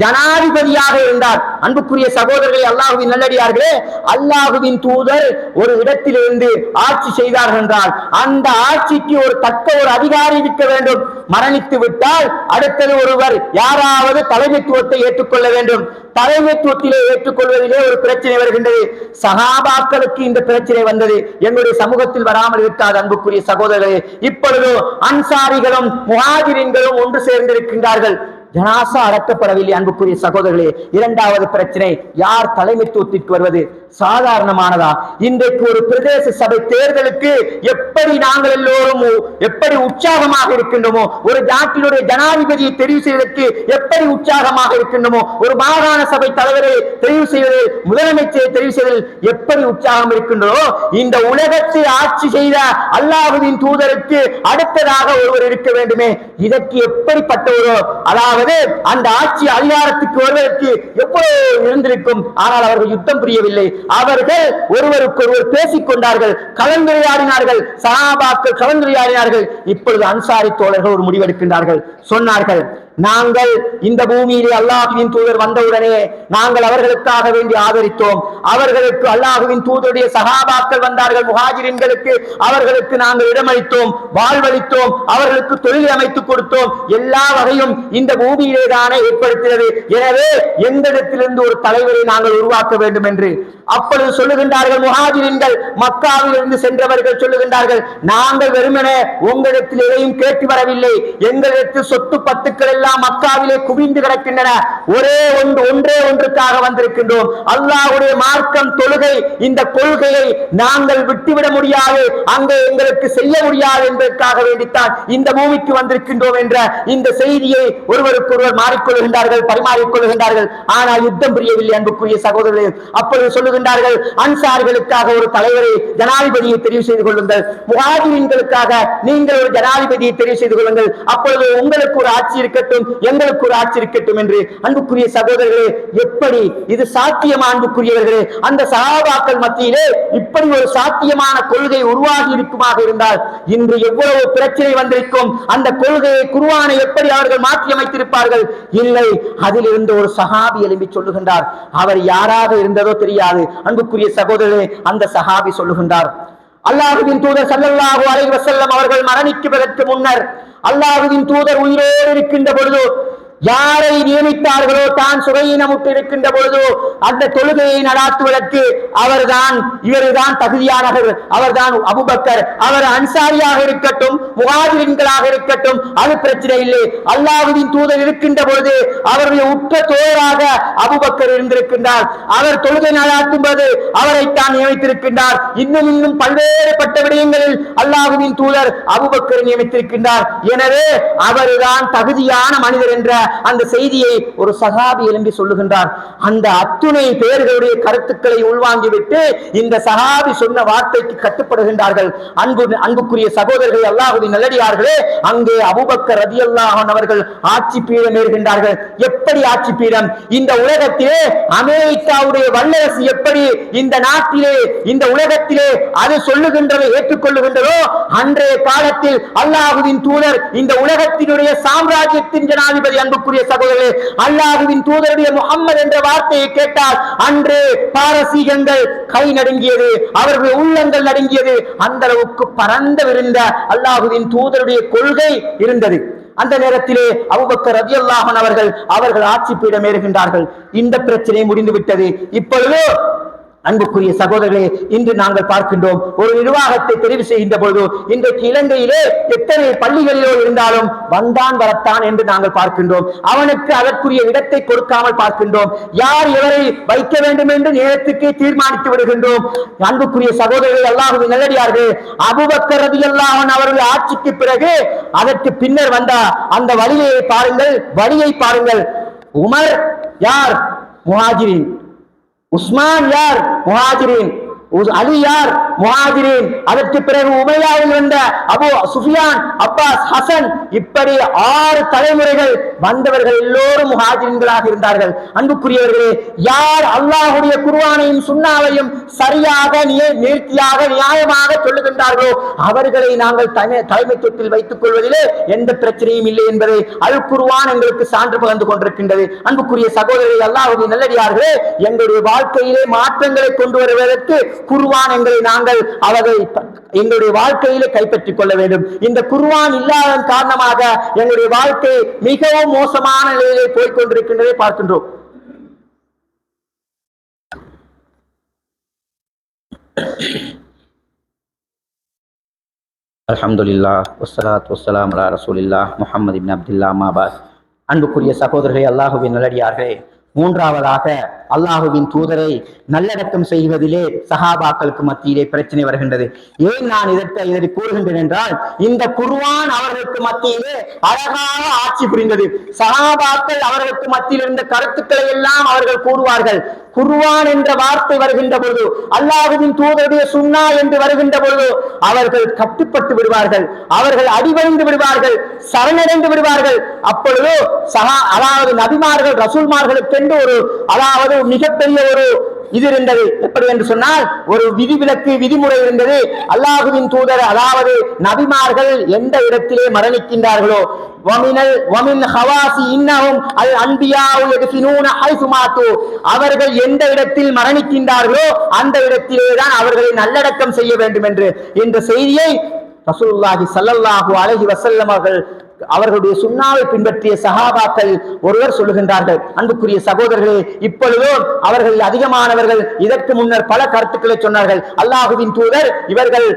ஜனாதிபதியாக இருந்தார். அன்புக்குரிய சகோதரர்களே, அல்லாஹ்வின் நல்லடியார்களே, அல்லாஹ்வின் தூதர் ஒரு இடத்திலிருந்து ஆட்சி செய்தார்கள் என்றால் அந்த ஆட்சிக்கு ஒரு தக்க ஒரு அதிகாரி இருக்க வேண்டும். மரணித்து விட்டால் அடுத்தது ஒருவர் யாராவது தலைமைத்துவத்தை ஏற்றுக்கொள்ள வேண்டும். தலைமைத்துவத்திலே ஏற்றுக்கொள்வதிலே ஒரு பிரச்சனை வருகின்றது. சஹாபாக்களுக்கு இந்த பிரச்சனை வந்தது, என்னுடைய சமூகத்தில் வராமல் இருக்காது. அன்புக்குரிய சகோதரர்களே, இப்பொழுது அன்சாரிகளும் முஹாஜிரின்களும் ஒன்று சேர்ந்திருக்கின்றார்கள். ஜனாசா அடக்கப்படவில்லை. அன்புக்குரிய சகோதரர்களே, இரண்டாவது பிரச்சனை, யார் தலைமைத்துவத்திற்கு வருவது? சாதாரணமானதா? இன்றைக்கு ஒரு பிரதேச சபை தேர்தலுக்கு எப்படி நாங்கள் எல்லோரும் எப்படி உற்சாகமாக இருக்கின்றோமோ, ஒரு நாட்டினுடைய ஜனாதிபதியை தெரிவு செய்வதற்கு எப்படி உற்சாகமாக இருக்கின்றோமோ, ஒரு மாகாண சபை தலைவரை தெரிவு செய்வதில், முதலமைச்சரை தெரிவு செய்வதில் எப்படி உற்சாகம் இருக்கின்றதோ, இந்த உலகத்தை ஆட்சி செய்த அல்லாஹ்வின் தூதருக்கு அடுத்ததாக ஒருவர் இருக்க வேண்டுமே. இதற்கு எப்படிப்பட்ட ஒரு, அதாவது அந்த ஆட்சி அதிகாரத்துக்கு வருவதற்கு எவ்வளவு இருந்திருக்கும். ஆனால் அவர்கள் யுத்தம் புரியவில்லை. அவர்கள் ஒருவருக்கு ஒருவர் பேசிக் கொண்டார்கள், கலந்துரையாடினார்கள். சஹாபாக்கள் கலந்துரையாடினார்கள். இப்பொழுது அன்சாரி தோழர்கள் ஒரு முடிவெடுக்கின்றார்கள். சொன்னார்கள், நாங்கள் இந்த பூமியிலே அல்லாஹ்வின் தூதர் வந்தவுடனே நாங்கள் அவர்களுக்காக வேண்டி ஆதரித்தோம். அவர்களுக்கு அல்லாஹ்வின் தூதருடைய சஹாபாக்கள் வந்தார்கள், முஹாஜிரின்களுக்கு அவர்களுக்கு நாங்கள் இடமளித்தோம், வாழ்வளித்தோம், அவர்களுக்கு தொழில் அமைத்துக் கொடுத்தோம். எல்லா வகையும் இந்த பூமியிலே தானே ஏற்படுத்தினது. எனவே எங்களிடத்திலிருந்து ஒரு தலைவரை நாங்கள் உருவாக்க வேண்டும் என்று அப்பொழுது சொல்லுகின்றார்கள். முஹாஜிரின்கள், மக்காவில் இருந்து சென்றவர்கள் சொல்லுகின்றார்கள், நாங்கள் வெறுமனே உங்களிடத்தில் எதையும் கேட்டு வரவில்லை. எங்களிடத்தில் சொத்து பத்துக்கள் எல்லாம் மக்காவிலே குவிந்து கிடக்கின்றன. ஒன்றே ஒன்றுக்காக வந்திருக்கின்றோம். அல்லாஹ்வுடைய மார்க்கம், தொழுகை, இந்த கொள்கையை நாங்கள் விட்டுவிட முடியாது, அங்கே எங்களுக்கு செய்ய முடியாது என்பதற்காக வேண்டித்தான் இந்த பூமிக்கு வந்திருக்கின்றோம் என்ற இந்த செய்தியை ஒருவருக்கொருவர் மாறிக்கொள்கின்றார்கள், பரிமாறிக்கொள்கின்றார்கள். ஆனால் யுத்தம் புரியவில்லை. அன்புக்குரிய சகோதரர்களே, அப்பொழுது சொல்லுகின்றார்கள், அன்சாரிகளுக்காக ஒரு தலைவரை, ஜனாதிபதியை தெரிவு செய்து கொள்ளுங்கள். முஹாஜிரின்களுக்காக நீங்கள் ஒரு ஜனாதிபதியை தெரிவு செய்து கொள்ளுங்கள். அப்பொழுது உங்களுக்கு ஒரு ஆட்சி இருக்கட்டும், எங்களுக்கு ஒரு ஆட்சி இருக்கட்டும் என்று. அன்புக்குரிய சகோதரர்களே, எப்படி இது சாத்தியமா? அன்புக்குரியவர்களே, அந்த சஹாபாக்கள் மத்தியிலே இப்படி ஒரு சாத்தியமான கொள்கை உருவாகி இருக்குமாக இருந்தால் இன்று எவ்வளவு பிரச்சனை வந்திருக்கும். அந்த கொள்கையை, குர்ஆனை எப்படி அவர்கள் மாற்றி அமைத்திருப்பார்கள்? இல்லை. அதிலிருந்து ஒரு சஹாபி எழும்பி சொல்லுகின்றார். அவர் யாராக இருந்ததோ தெரியாது. அன்புக்குரிய சகோதரர்களே, அந்த சஹாபி சொல்லுகின்றார், அல்லாஹ்வின் தூதர் ஸல்லல்லாஹு அலைஹி வஸல்லம் அவர்கள் மரணிக்குவதற்கு முன்னர் அல்லாஹ்வின் தூதர் உயிரோடு இருக்கின்ற பொழுது யாரை நியமித்தார்களோ தான் சுகையினமுற்று இருக்கின்ற பொழுது அந்த தொழுகையை நடாத்துவதற்கு இவர்தான் தகுதியானவர், அவர்தான் அபூபக்கர். அவர் அன்சாரியாக இருக்கட்டும், முஹாஜிரின்களாக இருக்கட்டும், அது பிரச்சனை இல்லை. அல்லாஹ்வின் தூதர் இருக்கின்ற பொழுது அவருடைய உற்ற தோழராக அபூபக்கர் இருந்திருக்கின்றார். அவர் தொழுகை நடாத்தும் போது அவரைத்தான் நியமித்திருக்கின்றார். இன்னும் பல்வேறுபட்ட விடயங்களில் அல்லாஹ்வின் தூதர் அபூபக்கர் நியமித்திருக்கின்றார். எனவே அவர்தான் தகுதியான மனிதர் என்ற அந்த செய்தியை ஒரு சஹாபி எழும்பி சொல்லுகின்றார். அந்த அத்துணை பேர்களுடைய கருத்துக்களை உள்வாங்கிவிட்டு இந்த சஹாபி சொன்ன வார்த்தைக்கு கட்டுப்படுகின்றார்கள். அன்புக்குரிய சகோதரர்கள், அல்லாஹ்வின் நல்லடியார்களே, அங்கே அபூபக்கர் ரலியல்லாஹு அன்ஹு அவர்கள் ஆட்சி பீடம் ஏறுகின்றார்கள். எப்படி ஆட்சி பீடம்? இந்த உலகத்திலே அமெரிக்காவுடைய வல்லரசு எப்படி இந்த நாட்டிலே இந்த உலகத்திலே அது சொல்லுகின்றதை ஏற்றுக்கொள்ளுகின்றதோ, அன்றைய காலத்தில் அல்லாஹ்வின் தூதர் இந்த உலகத்தினுடைய சாம்ராஜ்யத்தின் ஜனாதிபதி. அன்புக்குரிய சகோதரர்களே, அல்லாஹ்வின் தூதருடைய முஹம்மது என்ற வார்த்தையை கேட்டால் அன்று பாரசீகங்கள் கை நடுங்கியது, அவர்கள் உள்ளங்கள் நடுங்கியது. அந்த அளவுக்கு பரந்த விருந்த அல்லாஹ்வின் தூதருடைய கொள்கை இருந்தது. அந்த நேரத்திலே அபூபக்கர் ரலியல்லாஹு அன்ஹு அவர்கள் ஆட்சி பீடம் ஏறுகின்றார்கள். இந்த பிரச்சனை முடிந்துவிட்டது. இப்பொழுது அன்புக்குரிய சகோதரர்களே, இன்று நாங்கள் பார்க்கின்றோம், ஒரு நிர்வாகத்தை தெரிவு செய்கின்ற பொழுது இன்றைக்கு இலங்கையிலே எத்தனை பள்ளிகளிலோ இருந்தாலும் வந்தான் வரத்தான் என்று நாங்கள் பார்க்கின்றோம். அவனுக்கு அதற்குரிய இடத்தை கொடுக்காமல் பார்க்கின்றோம். யார் எவரை வைக்க வேண்டும் என்று நேரத்துக்கே தீர்மானித்து விடுகின்றோம். அன்புக்குரிய சகோதரர்கள், அல்லாஹ்வின் நல்லடியார்கள், அபூபக்கர் ரலியல்லாஹு அன்ஹு அவர்கள் ஆட்சிக்கு பிறகு அதற்கு பின்னர் வந்த அந்த வழியை பாருங்கள். உமர் யார்? முஹாஜிரின். உஸ்மான் யார்? முஹாஜிரின். அலி யார்? முஹாஜிரின். அதற்கு பிறகு உமையாவில் வந்த அபு சுஃபியான், அப்பாஸ், ஹசன், இப்படி 6 தலைமுறைகள் வந்தவர்கள் எல்லோரும் முஹாஜிரின்களாக இருந்தார்கள். அன்புக்குரியவர்களே, யார் அல்லாஹ்வுடைய குர்ஆனையும் சுன்னாவையும் சரியாக நேர்த்தியாக நியாயமாக சொல்லுகின்றார்களோ அவர்களை நாங்கள் தலைமைத்துவத்தில் வைத்துக் கொள்வதிலே எந்த பிரச்சனையும் இல்லை என்பதை அல் குர்ஆன் எங்களுக்கு சான்று பகிர்ந்து கொண்டிருக்கின்றது. அன்புக்குரிய சகோதரரை, அல்லாஹ்வுடைய நல்லடியார்களே, எங்களுடைய வாழ்க்கையிலே மாற்றங்களை கொண்டு வருவதற்கு குர்ஆன் எங்களை நாங்கள் எங்களுடைய வாழ்க்கையிலே கைப்பற்றிக் கொள்ள வேண்டும். இந்த குர்ஆன் இல்லாத காரணமாக எங்களுடைய வாழ்க்கை மிகவும் மோசமான நிலையிலே போய்கொண்டிருக்கின்றதை பார்க்கின்றோம். அல்ஹம்துலில்லாஹ் வஸ்ஸலாத்து வஸ்ஸலாமு அலா ரசூலில்லாஹ் முஹம்மது இப்னு அப்துல்லாஹ் அம்மா பாத். அன்புக்குரிய சகோதரர்களே, அல்லாஹ்வின் நல்லடியார்களே, மூன்றாவதாக அல்லாஹ்வின் தூதரை நல்லடக்கம் செய்வதிலே சஹாபாக்களுக்கு மத்தியிலே பிரச்சனை வருகின்றது. ஏன் நான் இதற்கு கூறுகின்றேன் என்றால், இந்த குர்ஆன் அவர்களுக்கு மத்தியிலே அழகாக ஆட்சி புரிந்தது. சஹாபாக்கள் அவர்களுக்கு மத்தியில் இருந்த கருத்துக்களை எல்லாம் அவர்கள் கூறுவார்கள். குர்ஆன் என்ற வார்த்தை வருகின்ற பொழுது, அல்லாஹ்வின் தூதருடைய சுன்னா என்று வருகின்ற பொழுது அவர்கள் கட்டுப்பட்டு விடுவார்கள், அவர்கள் அடிபணிந்து விடுவார்கள், சரணடைந்து விடுவார்கள். அப்பொழுது அதாவது நபிமார்கள் ரசூல்மார்களுக்கு ஒரு மிகப்பெரிய ஒரு இது இருந்தது. எப்படி என்று சொன்னால், ஒரு விதிவிலக்கு விதிமுறை இருந்தது. அல்லாஹ்வின் தூதர் அதாவது நபிமார்கள் எந்த இடத்திலே மரணிக்கின்றார்களோ, அவர்கள் எந்த இடத்தில் மரணிக்கின்றார்களோ அந்த இடத்திலேதான் அவர்களை நல்லடக்கம் செய்ய வேண்டும் என்று இந்த செய்தியை ரசூலுல்லாஹி ஸல்லல்லாஹு அலைஹி வஸல்லம் அவர்களுடைய சுன்னாவை பின்பற்றிய சஹாபாக்கள் ஒருவர் சொல்லுகின்றார்கள். அன்புக்குரிய சகோதரர்களே, இப்பொழுதோ அவர்கள் அதிகமானவர்கள் இதற்கு முன்னர் பல கருத்துக்களை சொன்னார்கள். அல்லாஹ்வின் தூதர் இவர்கள்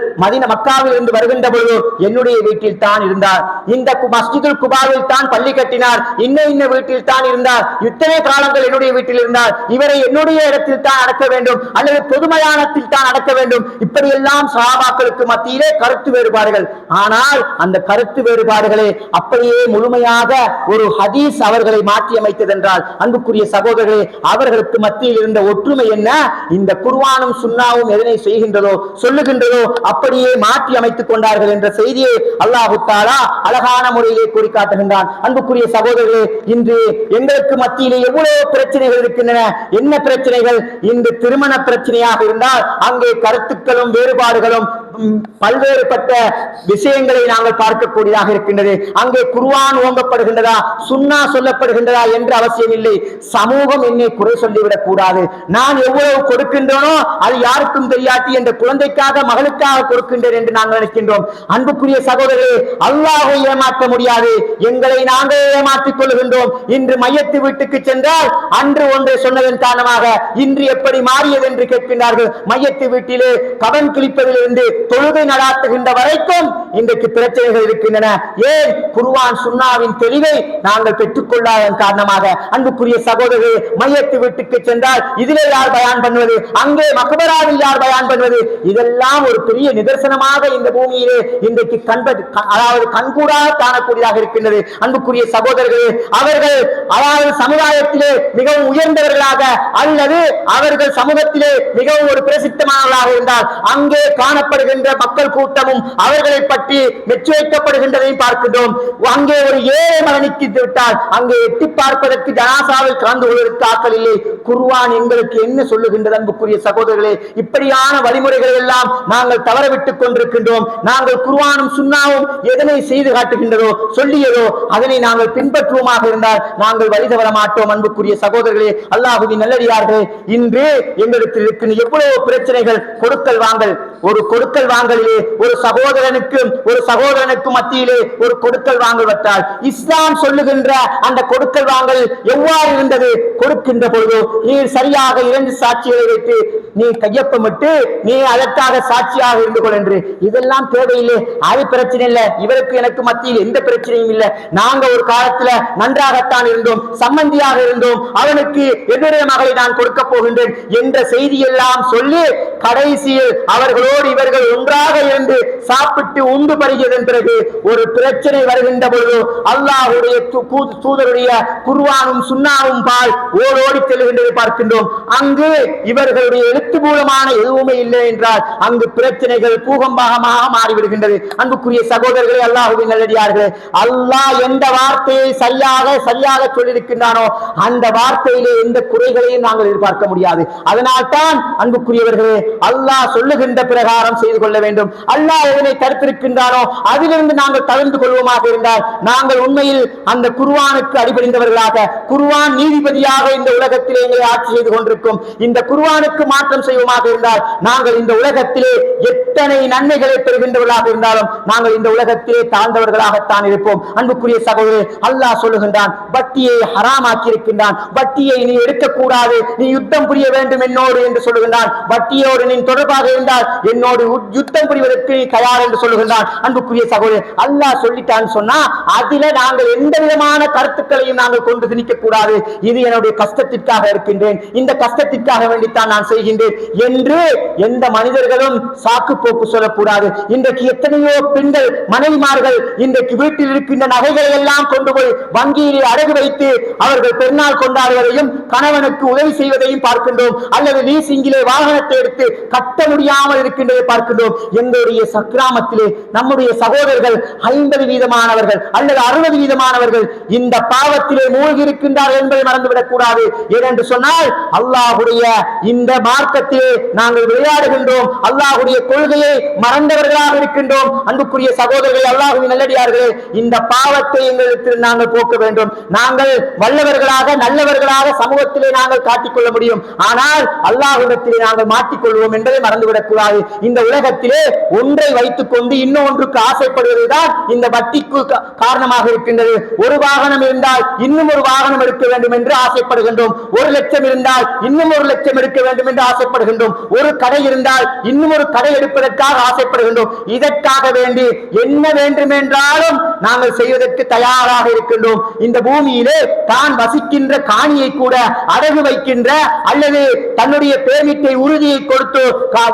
மக்காவில் இருந்து வருகின்ற பொழுது என்னுடைய வீட்டில் தான் இருந்தார், இந்த மஸ்ஜிதுல் குபாவில் தான் பள்ளி கட்டினார், இன்ன வீட்டில் தான் இருந்தார், இத்தனை காலங்கள் என்னுடைய வீட்டில் இருந்தார், இவரை என்னுடைய இடத்தில் தான் அடக்க வேண்டும் அல்லது பொது மயானத்தில் தான் அடக்க வேண்டும். இப்படியெல்லாம் சஹாபாக்களுக்கு மத்தியிலே கருத்து வேறுபாடுகள். ஆனால் அந்த கருத்து வேறுபாடுகளை அப்படியே முழுமையாக ஒரு ஹதீஸ் அவர்களை மாற்றி அமைத்தது என்றால், அன்புக்குரிய சகோதரர்களே, அவர்களுக்கு மத்தியில் இருந்த ஒற்றுமை என்ன? இந்த குர்ஆனும் சுன்னாவும் எதனை செய்கின்றதோ சொல்லுகின்றதோ அப்படியே மாற்றி அமைத்துக் கொண்டார்கள் என்ற செய்தியை அல்லாஹ் தஆலா அழகான முறையிலே கூறி காட்டுகின்றான். அன்புக்குரிய சகோதரர்களே, இன்று எங்களுக்கு மத்தியிலே எவ்வளவு பிரச்சனைகள் இருக்கின்றன. என்ன பிரச்சனைகள்? இந்த திருமண பிரச்சனையாக இருந்தால் அங்கே கருத்துக்களும் வேறுபாடுகளும் பல்வேறுபட்ட விஷயங்களை நாங்கள் பார்க்கக்கூடியதாக இருக்கின்றது. அங்கே குர்ஆன் ஓங்கப்படுகின்றதா, சுன்னா சொல்லப்படுகின்றதா என்று அவசியம் இல்லை. சமூகம் என்னை குறை சொல்லிவிடக் கூடாது. நான் எவ்வளவு கொடுக்கின்றனோ அது யாருக்கும் தெரியாட்டி என்ற குழந்தைக்காக மகளுக்காக கொடுக்கின்றேன் என்று நாங்கள் நினைக்கின்றோம். அன்புக்குரிய சகோதரர்களே, அல்லாஹ்வை ஏமாற்ற முடியாது, எங்களை நாங்கள் ஏமாற்றிக் கொள்கின்றோம். இன்று மையத்து வீட்டுக்கு சென்றால் அன்று ஒன்றை சொன்னதன் காரணமாக இன்று எப்படி மாறியது என்று கேட்கின்றார்கள். மையத்து வீட்டிலே கவன் கிழிப்பதிலிருந்து தொழுகை நடாத்துகின்ற வரைக்கும் இன்றைக்கு பிரச்சனைகள் இருக்கின்றன. ஏன்? குர்ஆன் சுன்னாவின் தெளிவை நாங்கள் பெற்றுக்கொள்ளாததன் காரணமாக. அன்புக்குரிய சகோதரர்களே, மையத்து வீட்டுக்கு சென்றால் இதிலே யார் பயான் பண்ணுவது, அங்கே மக்பராவில் யார் பயான் பண்ணுவது, இதெல்லாம் ஒரு பெரிய நிதர்சனமாக இந்த பூமியிலே இன்றைக்கு கண்கூடாக காணக்கூடியதாக இருக்கின்றது. அன்புக்குரிய சகோதரர்களே, அவர்கள் அதாவது சமுதாயத்திலே மிகவும் உயர்ந்தவர்களாக அல்லது அவர்கள் சமூகத்திலே மிகவும் ஒரு பிரசித்தமானவர்களாக இருந்தால் அங்கே காணப்படுகின்ற மக்கள் கூட்டமும் அவர்களை பற்றி மெச்சு வைக்கப்படுகின்றதையும் பார்க்கின்றோம். அங்கே ஒரு ஏழை மரணிக்கு விட்டால் அங்கே எட்டி பார்ப்பதற்கு ஜனாசாவில் கலந்து கொள்வதற்கு ஆக்கள் இல்லை. குர்ஆன் எங்களுக்கு என்ன சொல்லுகின்றது? அன்புக்குரிய சகோதரர்களே, இப்படியான வழிமுறைகள் எல்லாம் நாங்கள் தவறவிட்டுக் கொண்டிருக்கின்றோம். நாங்கள் குர்ஆனும் சுன்னாவும் எதனை செய்து காட்டுகின்றதோ சொல்லியதோ அதனை நாங்கள் பின்பற்றுவோமாக இருந்தால் நாங்கள் வழி தவற மாட்டோம். அன்புக்குரிய சகோதரர்களே, அல்லாஹ்வின் நல்லடியார்களே, இன்று எங்களுக்கு இருக்கின்ற எவ்வளவு பிரச்சனைகள், கொடுக்கல் வாங்கல். ஒரு கொடுக்கல் வாங்கலிலே ஒரு சகோதரனுக்கும் மத்தியிலே ஒரு கொடுக்கல் வாங்கல் வந்தால் இஸ்லாம் சொல்லுகின்ற அந்த கொடுக்கல் வாங்கல் எவ்வாறு இருந்தது? கொடுக்கின்ற பொழுது நீ சரியாக 2 சாட்சிகளை வைத்து நீ கையொப்பமிட்டு நீ அதற்காக சாட்சியாக இருந்து கொள் என்று. இதெல்லாம் தேவையில்லை, அது பிரச்சனை இல்லை. இவருக்கு எனக்கு மத்தியில் எந்த பிரச்சனையும் இல்லை. நாங்க ஒரு காலத்துல நன்றாகத்தான் இருந்தோம், சம்பந்தியாக இருந்தோம், அவனுக்கு எதிரே மகளை நான் கொடுக்க போகின்றேன் என்ற செய்தியெல்லாம் சொல்லி கடைசியில் அவர்களோடு இவர்கள் ஒன்றாக இருந்து சாப்பிட்டு உண்டு பருகியதன் பிறகு ஒரு பிரச்சனை வருகின்ற பொழுது அல்லாஹ்வுடைய தூதருடைய குர்ஆனும் சுன்னாவும் பால் ஓடோடி செல்கின்றதை பார்க்கின்றோம். அங்கு இவர்களுடைய எழுத்து மூலமான எதுவுமே இல்லை என்றால் அங்கு பிரச்சனைகள் பூகம்பமாக மாறிவிடுகின்றது. அன்புக்குரிய சகோதரர்களே, அல்லாஹ்வின் நல்லடியார்களே, அல்லாஹ் எந்த வார்த்தையை சரியாக சொல்லியிருக்கின்றானோ அந்த வார்த்தையிலே எந்த குறைகளையும் நாங்கள் எதிர்பார்க்க முடியாது. அதனால் தான் அன்புக்குரியவர்களே, அல்லாஹ் சொல்லுகின்ற பிரகாரம் செய்து கொள்ள வேண்டும். அல்லாஹ் எதனை தடுத்திருக்கின்றானோ அதிலிருந்து நாங்கள் தவிர்த்து கொள்வோமாக இருந்தால் நாங்கள் உண்மையில் அந்த குர்ஆனுக்கு அடிபணிந்தவர்களாக, குர்ஆன் நீதிபதியாக இந்த உலகத்திலே எங்களை ஆட்சி செய்து கொண்டிருக்கும். இந்த குர்ஆனுக்கு மாற்றம் செய்வோமாக இருந்தால் நாங்கள் இந்த உலகத்திலே எத்தனை நன்மைகளை பெறுகின்றவர்களாக இருந்தாலும் நாங்கள் இந்த உலகத்திலே தாழ்ந்தவர்களாகத்தான் இருப்போம். அன்புக்குரிய சகோதரே, அல்லாஹ் சொல்லுகின்றான், வட்டியை ஹராமாக்கி இருக்கின்றான். வட்டியை நீ எடுக்கக்கூடாது, நீ யுத்தம் புரிய வேண்டும் என்னோடு என்று சொல்லுகின்றான். வட்டியோடு நீ தொடர்பாக இருந்தால் என்னோடு யுத்தம் புரிவதற்கு நீ தயார் என்று சொல்லுகின்றான். அன்புக்குரிய சகோதரர், அல்லாஹ் சொல்லிட்டான்னு சொன்னா அதில நாங்கள் எந்த விதமான கருத்துக்களையும் நாங்கள் கொண்டு திணிக்க கூடாது. இது என்னுடைய கஷ்டத்திற்காக இருக்கின்றேன், இந்த கஷ்டத்திற்காக வேண்டித்தான் நான் செய்கின்றேன் என்று எந்த மனிதர்களும் சாக்கு போக்கு சொல்லக்கூடாது. இன்றைக்கு எத்தனையோ பெண்கள் மனைவிமார்கள் இன்றைக்கு வீட்டில் இருக்கின்ற நகைகளை எல்லாம் கொண்டு போய் வங்கியிலே அடகு வைத்து அவர்கள் பெருநாள் கொண்டாடுவதையும் கணவனுக்கு உதவி செய்வதையும் பார்க்கின்றோம். அல்லது லீசிங்கிலே வாகனத்தை எடுத்து கட்ட முடியாமல் இருக்கின்றதை பார்க்கின்றோம். எங்களுடைய சக்கிராமத்திலே நம்முடைய சகோதரர்கள் 50% அல்லது 60% இந்த பாவத்திலே மூழ்கி இருக்கின்றார்கள் என்பதை மறந்துவிடக் கூடாது. ஏனென்று சொன்னால் அல்லாஹ்வுடைய இந்த மார்க்கத்திலே நாங்கள் விளையாடுகின்றோம், அல்லாஹ்வுடைய கொள்கையை மறந்தவர்களாக இருக்கின்றோம். அன்புக்குரிய சகோதரர்கள், அல்லாஹ்வின் நல்லடியார்களே, இந்த பாவத்தை எங்களுக்கு நாங்கள் போக்க வேண்டும். நாங்கள் வல்லவர்களாக நல்லவர்களாக சமூகத்திலே நாங்கள் காட்டிக்கொள்ள முடியும், ஆனால் அல்லாஹ்விடத்திலே நாங்கள் மாட்டிக்கொள்வோம் என்பதை மறந்துவிடக் கூடாது. இந்த உலகத்திலே ஒன்றை வைத்துக் கொண்டு இன்னொன்றுக்கு ஆசைப்படுவதுதான் இந்த வட்டிக்கு காரணமாக இருக்கின்றது. ஒரு வாகனம் இருந்தால் இன்னும் ஒரு வாகனம் எடுக்க வேண்டும் என்று ஆசைப்படுகின்றோம். 1 லட்சம் இருந்தால் இன்னும் 1 லட்சம் எடுக்க வேண்டும் என்று ஆசைப்படுகின்றோம். ஒரு கடை இருந்தால் இன்னும் ஒரு கடை எடுப்பதற்காக ஆசைப்படுகின்றோம். இதற்காக வேண்டி என்ன வேண்டும் என்றாலும் நாங்கள் செய்வதற்கு தயாராக இருக்கின்றோம். இந்த பூமியிலே தான் வசிக்கின்ற காணியை கூட அடகு வைக்கின்ற அல்லது தன்னுடைய பேமிட்டை உறுதியை கொடுத்து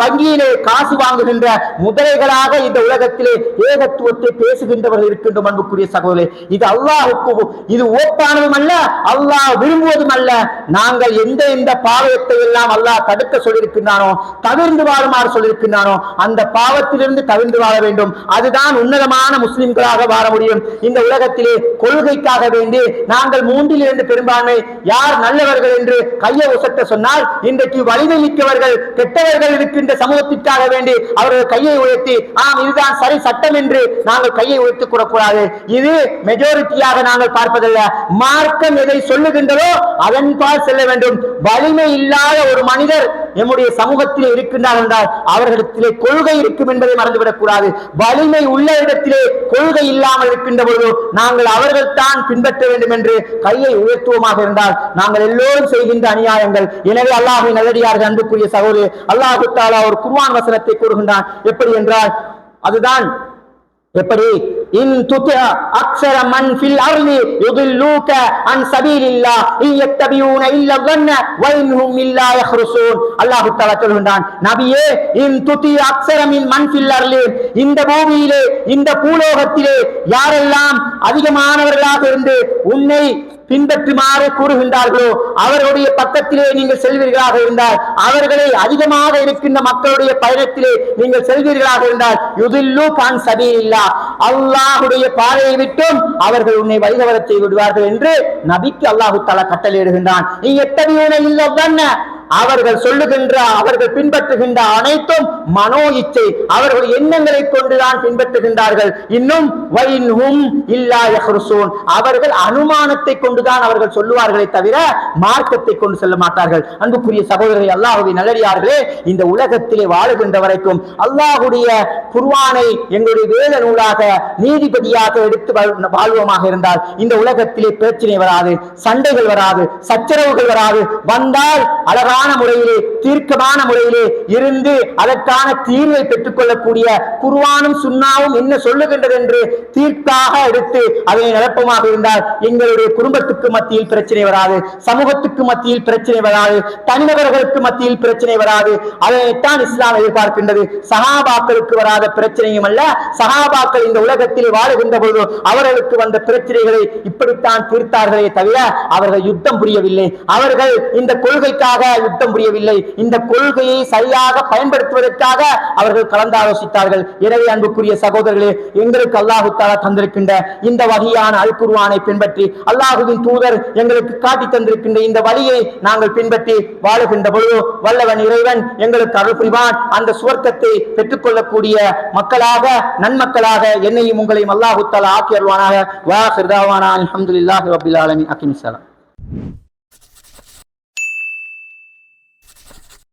வங்கியிலே காசு வாங்குகின்ற முதலைகளாக இந்த உலகத்திலே ஏகத்துவத்தை பேசுகின்றவர்கள் இருக்கின்றோம். அன்புக்குரிய சகோதரே, இது அல்லாஹ்வுக்கு இது ஓப்பானதும் அல்ல, அல்லாஹ் விரும்புவதும் அல்ல. நாங்கள் எந்த பாவத்தை எல்லாம் அல்லாஹ் தடுக்க சொல்லியிருக்கின்றானோ, தவிர்ந்து வாழுமாறு சொல்லியிருக்கின்றானோ அந்த பாவத்திலிருந்து தவிர்ந்து வாழ வேண்டும். அதுதான் உன்னதமான முஸ்லிம்களாக வாழ முடியும். இந்த உலகத்திலே கொள்கைக்காக வேண்டி நாங்கள் 3% பெரும்பான்மை யார் நல்லவர்கள் என்று கையை உசட்ட சொன்னால் இன்றைக்கு வலிமை மிக்கவர்கள் கெட்டவர்கள் இருக்கின்ற சமூகத்திற்காக வேண்டி அவர்கள் கையை உயர்த்தி இதுதான் சரி சட்டம் என்று நாங்கள் கையை உயர்த்திக் கூறக்கூடாது. இது மெஜாரிட்டியாக நாங்கள் பார்ப்பதல்ல. மார்க்கம் எதை சொல்லுகின்றதோ அதன்பால் செல்ல வேண்டும். வலிமை இல்லாத ஒரு மனிதர் நம்முடைய சமூகத்திலே இருக்கின்றார் என்றால் அவர்களிடத்திலே கொள்கை இருக்கும் என்பதை மறந்துவிடக் கூடாது. வலிமை உள்ள இடத்திலே கொள்கை இல்லாமல் இருக்கின்ற பொழுது நாங்கள் அவர்கள் தான் பின்பற்ற வேண்டும் என்று கையை உயர்த்துவோமாக இருந்தால் நாங்கள் எல்லோரும் செய்கின்ற அநியாயங்கள். எனவே அல்லாஹ்வின் நல்லடியார்கள், அன்புக்குரிய சகோதரி, அல்லாஹ் தஆலா ஒரு குர்ஆன் வசனத்தை கூறுகின்றான். எப்படி என்றால் அதுதான் எப்படி இன் துதி அக்ஸர மன் ஃபில் அர்லி யுதில்லூக அன் சபீலில்லாஹ் இயத்தபியூன இல்லா ظن வைன்ஹும் இல்லா யஹ்ருசூன். அல்லாஹ் தஆலா சொல்கிறான், நபியே, இன் துதி அக்ஸர மின் மன் ஃபில் அர்லி, இந்த பூமியிலே இந்த பூலோகத்திலே யாரெல்லாம் அதிகமானவர்களாக இருந்து உன்னை பின்பற்றுமாறு கூறுகின்றார்களோ அவர்களுடைய பக்கத்திலே நீங்கள் செல்வீர்களாக இருந்தால், அவர்களை அதிகமாக இருக்கின்ற மக்களுடைய பயணத்திலே நீங்கள் செல்வீர்களாக இருந்தால், யுதில்லூக அன் சபீலில்லாஹ், அல்லாஹ்வுடைய பாதையை விட்டும் அவர்கள் உன்னை வழிதவறச் செய்து விடுவார்கள் என்று நபிக்கு அல்லாஹ் தஆலா கட்டளையிடுகின்றான். அவர்கள் சொல்லுகின்ற அவர்கள் பின்பற்றுகின்ற அனைத்தும் மனோ இச்சை, அவர்கள் எண்ணங்களை கொண்டுதான் பின்பற்றுகின்றார்கள். இன்னும் வைன்ஹும் இல்லா யஹ்ருசூன், அவர்கள் அனுமானத்தை கொண்டுதான் அவர்கள் சொல்லுவார்களே தவிர மார்க்கத்தை கொண்டு செல்ல மாட்டார்கள். அன்புக்குரிய சகோதரர்களே, அல்லாஹ்வின் நல்லடியார்களே, இந்த உலகத்திலே வாழுகின்ற வரைக்கும் அல்லாஹ்வுடைய குர்ஆனை எங்களுடைய வேத நூலாக நீதிபதியாக எடுத்து வாழ்வோமாக இருந்தால் இந்த உலகத்திலே பிரச்சனை வராது, சண்டைகள் வராது, சச்சரவுகள் வராது. வந்தால் அழகான முறையிலே தீர்க்கமான முறையிலே இருந்து அதற்கான தீர்வை பெற்றுக் கொள்ளக்கூடிய குர்ஆனும் சுன்னாவும் என்ன சொல்லுகின்றது என்று தீர்ப்பாக எடுத்து அதனை நிரப்பமாக இருந்தால் எங்களுடைய குடும்பத்துக்கு மத்தியில் பிரச்சனை வராது, சமூகத்துக்கு மத்தியில் பிரச்சனை வராது, தனிநபர்களுக்கு மத்தியில் பிரச்சனை வராது. அதனைத்தான் இஸ்லாம் எதிர்பார்க்கின்றது. சஹாபாக்களுக்கு வராத பிரச்சனையும் அல்ல, சஹாபாக்கள் இந்த உலகத்தில் வாழுகின்ற பொழுது அவர்களுக்கு வந்த பிரச்சனைகளை இப்படித்தான் தீர்த்தார்களே தவிர அவர்கள் யுத்தம் புரியவில்லை, அவர்கள் இந்த கொள்கைக்காக யுத்தம் புரியவில்லை, இந்த கொள்கையை சரியாக பயன்படுத்துவதற்காக அவர்கள் கலந்தாலோசித்தார்கள். எனவே அன்புக்குரிய சகோதரர்களே, எங்களுக்கு அல்லாஹ் தஆலா தந்திருக்கின்ற இந்த வகையான அல் குர்ஆனை பின்பற்றி அல்லாஹ்வின் தூதர் எங்களுக்கு காட்டி தந்திருக்கின்ற இந்த வழியை நாங்கள் பின்பற்றி வாழுகின்ற பொழுது வல்லவன் இறைவன் எங்களுக்கு அருள் புரிவான். அந்த சுவர்க்கத்தை பெற்றுக்கொள்ளக்கூடிய மக்களாக, நன்மக்களாக என்னையும் உங்களையும் அல்லாஹ் தஆலா ஆக்கி அருள்வானாக. வா ஆகிர் தஅவானா அல்ஹம்துலில்லாஹி ரப்பில் ஆலமீன். அகிமிஸ் ஸலாம்.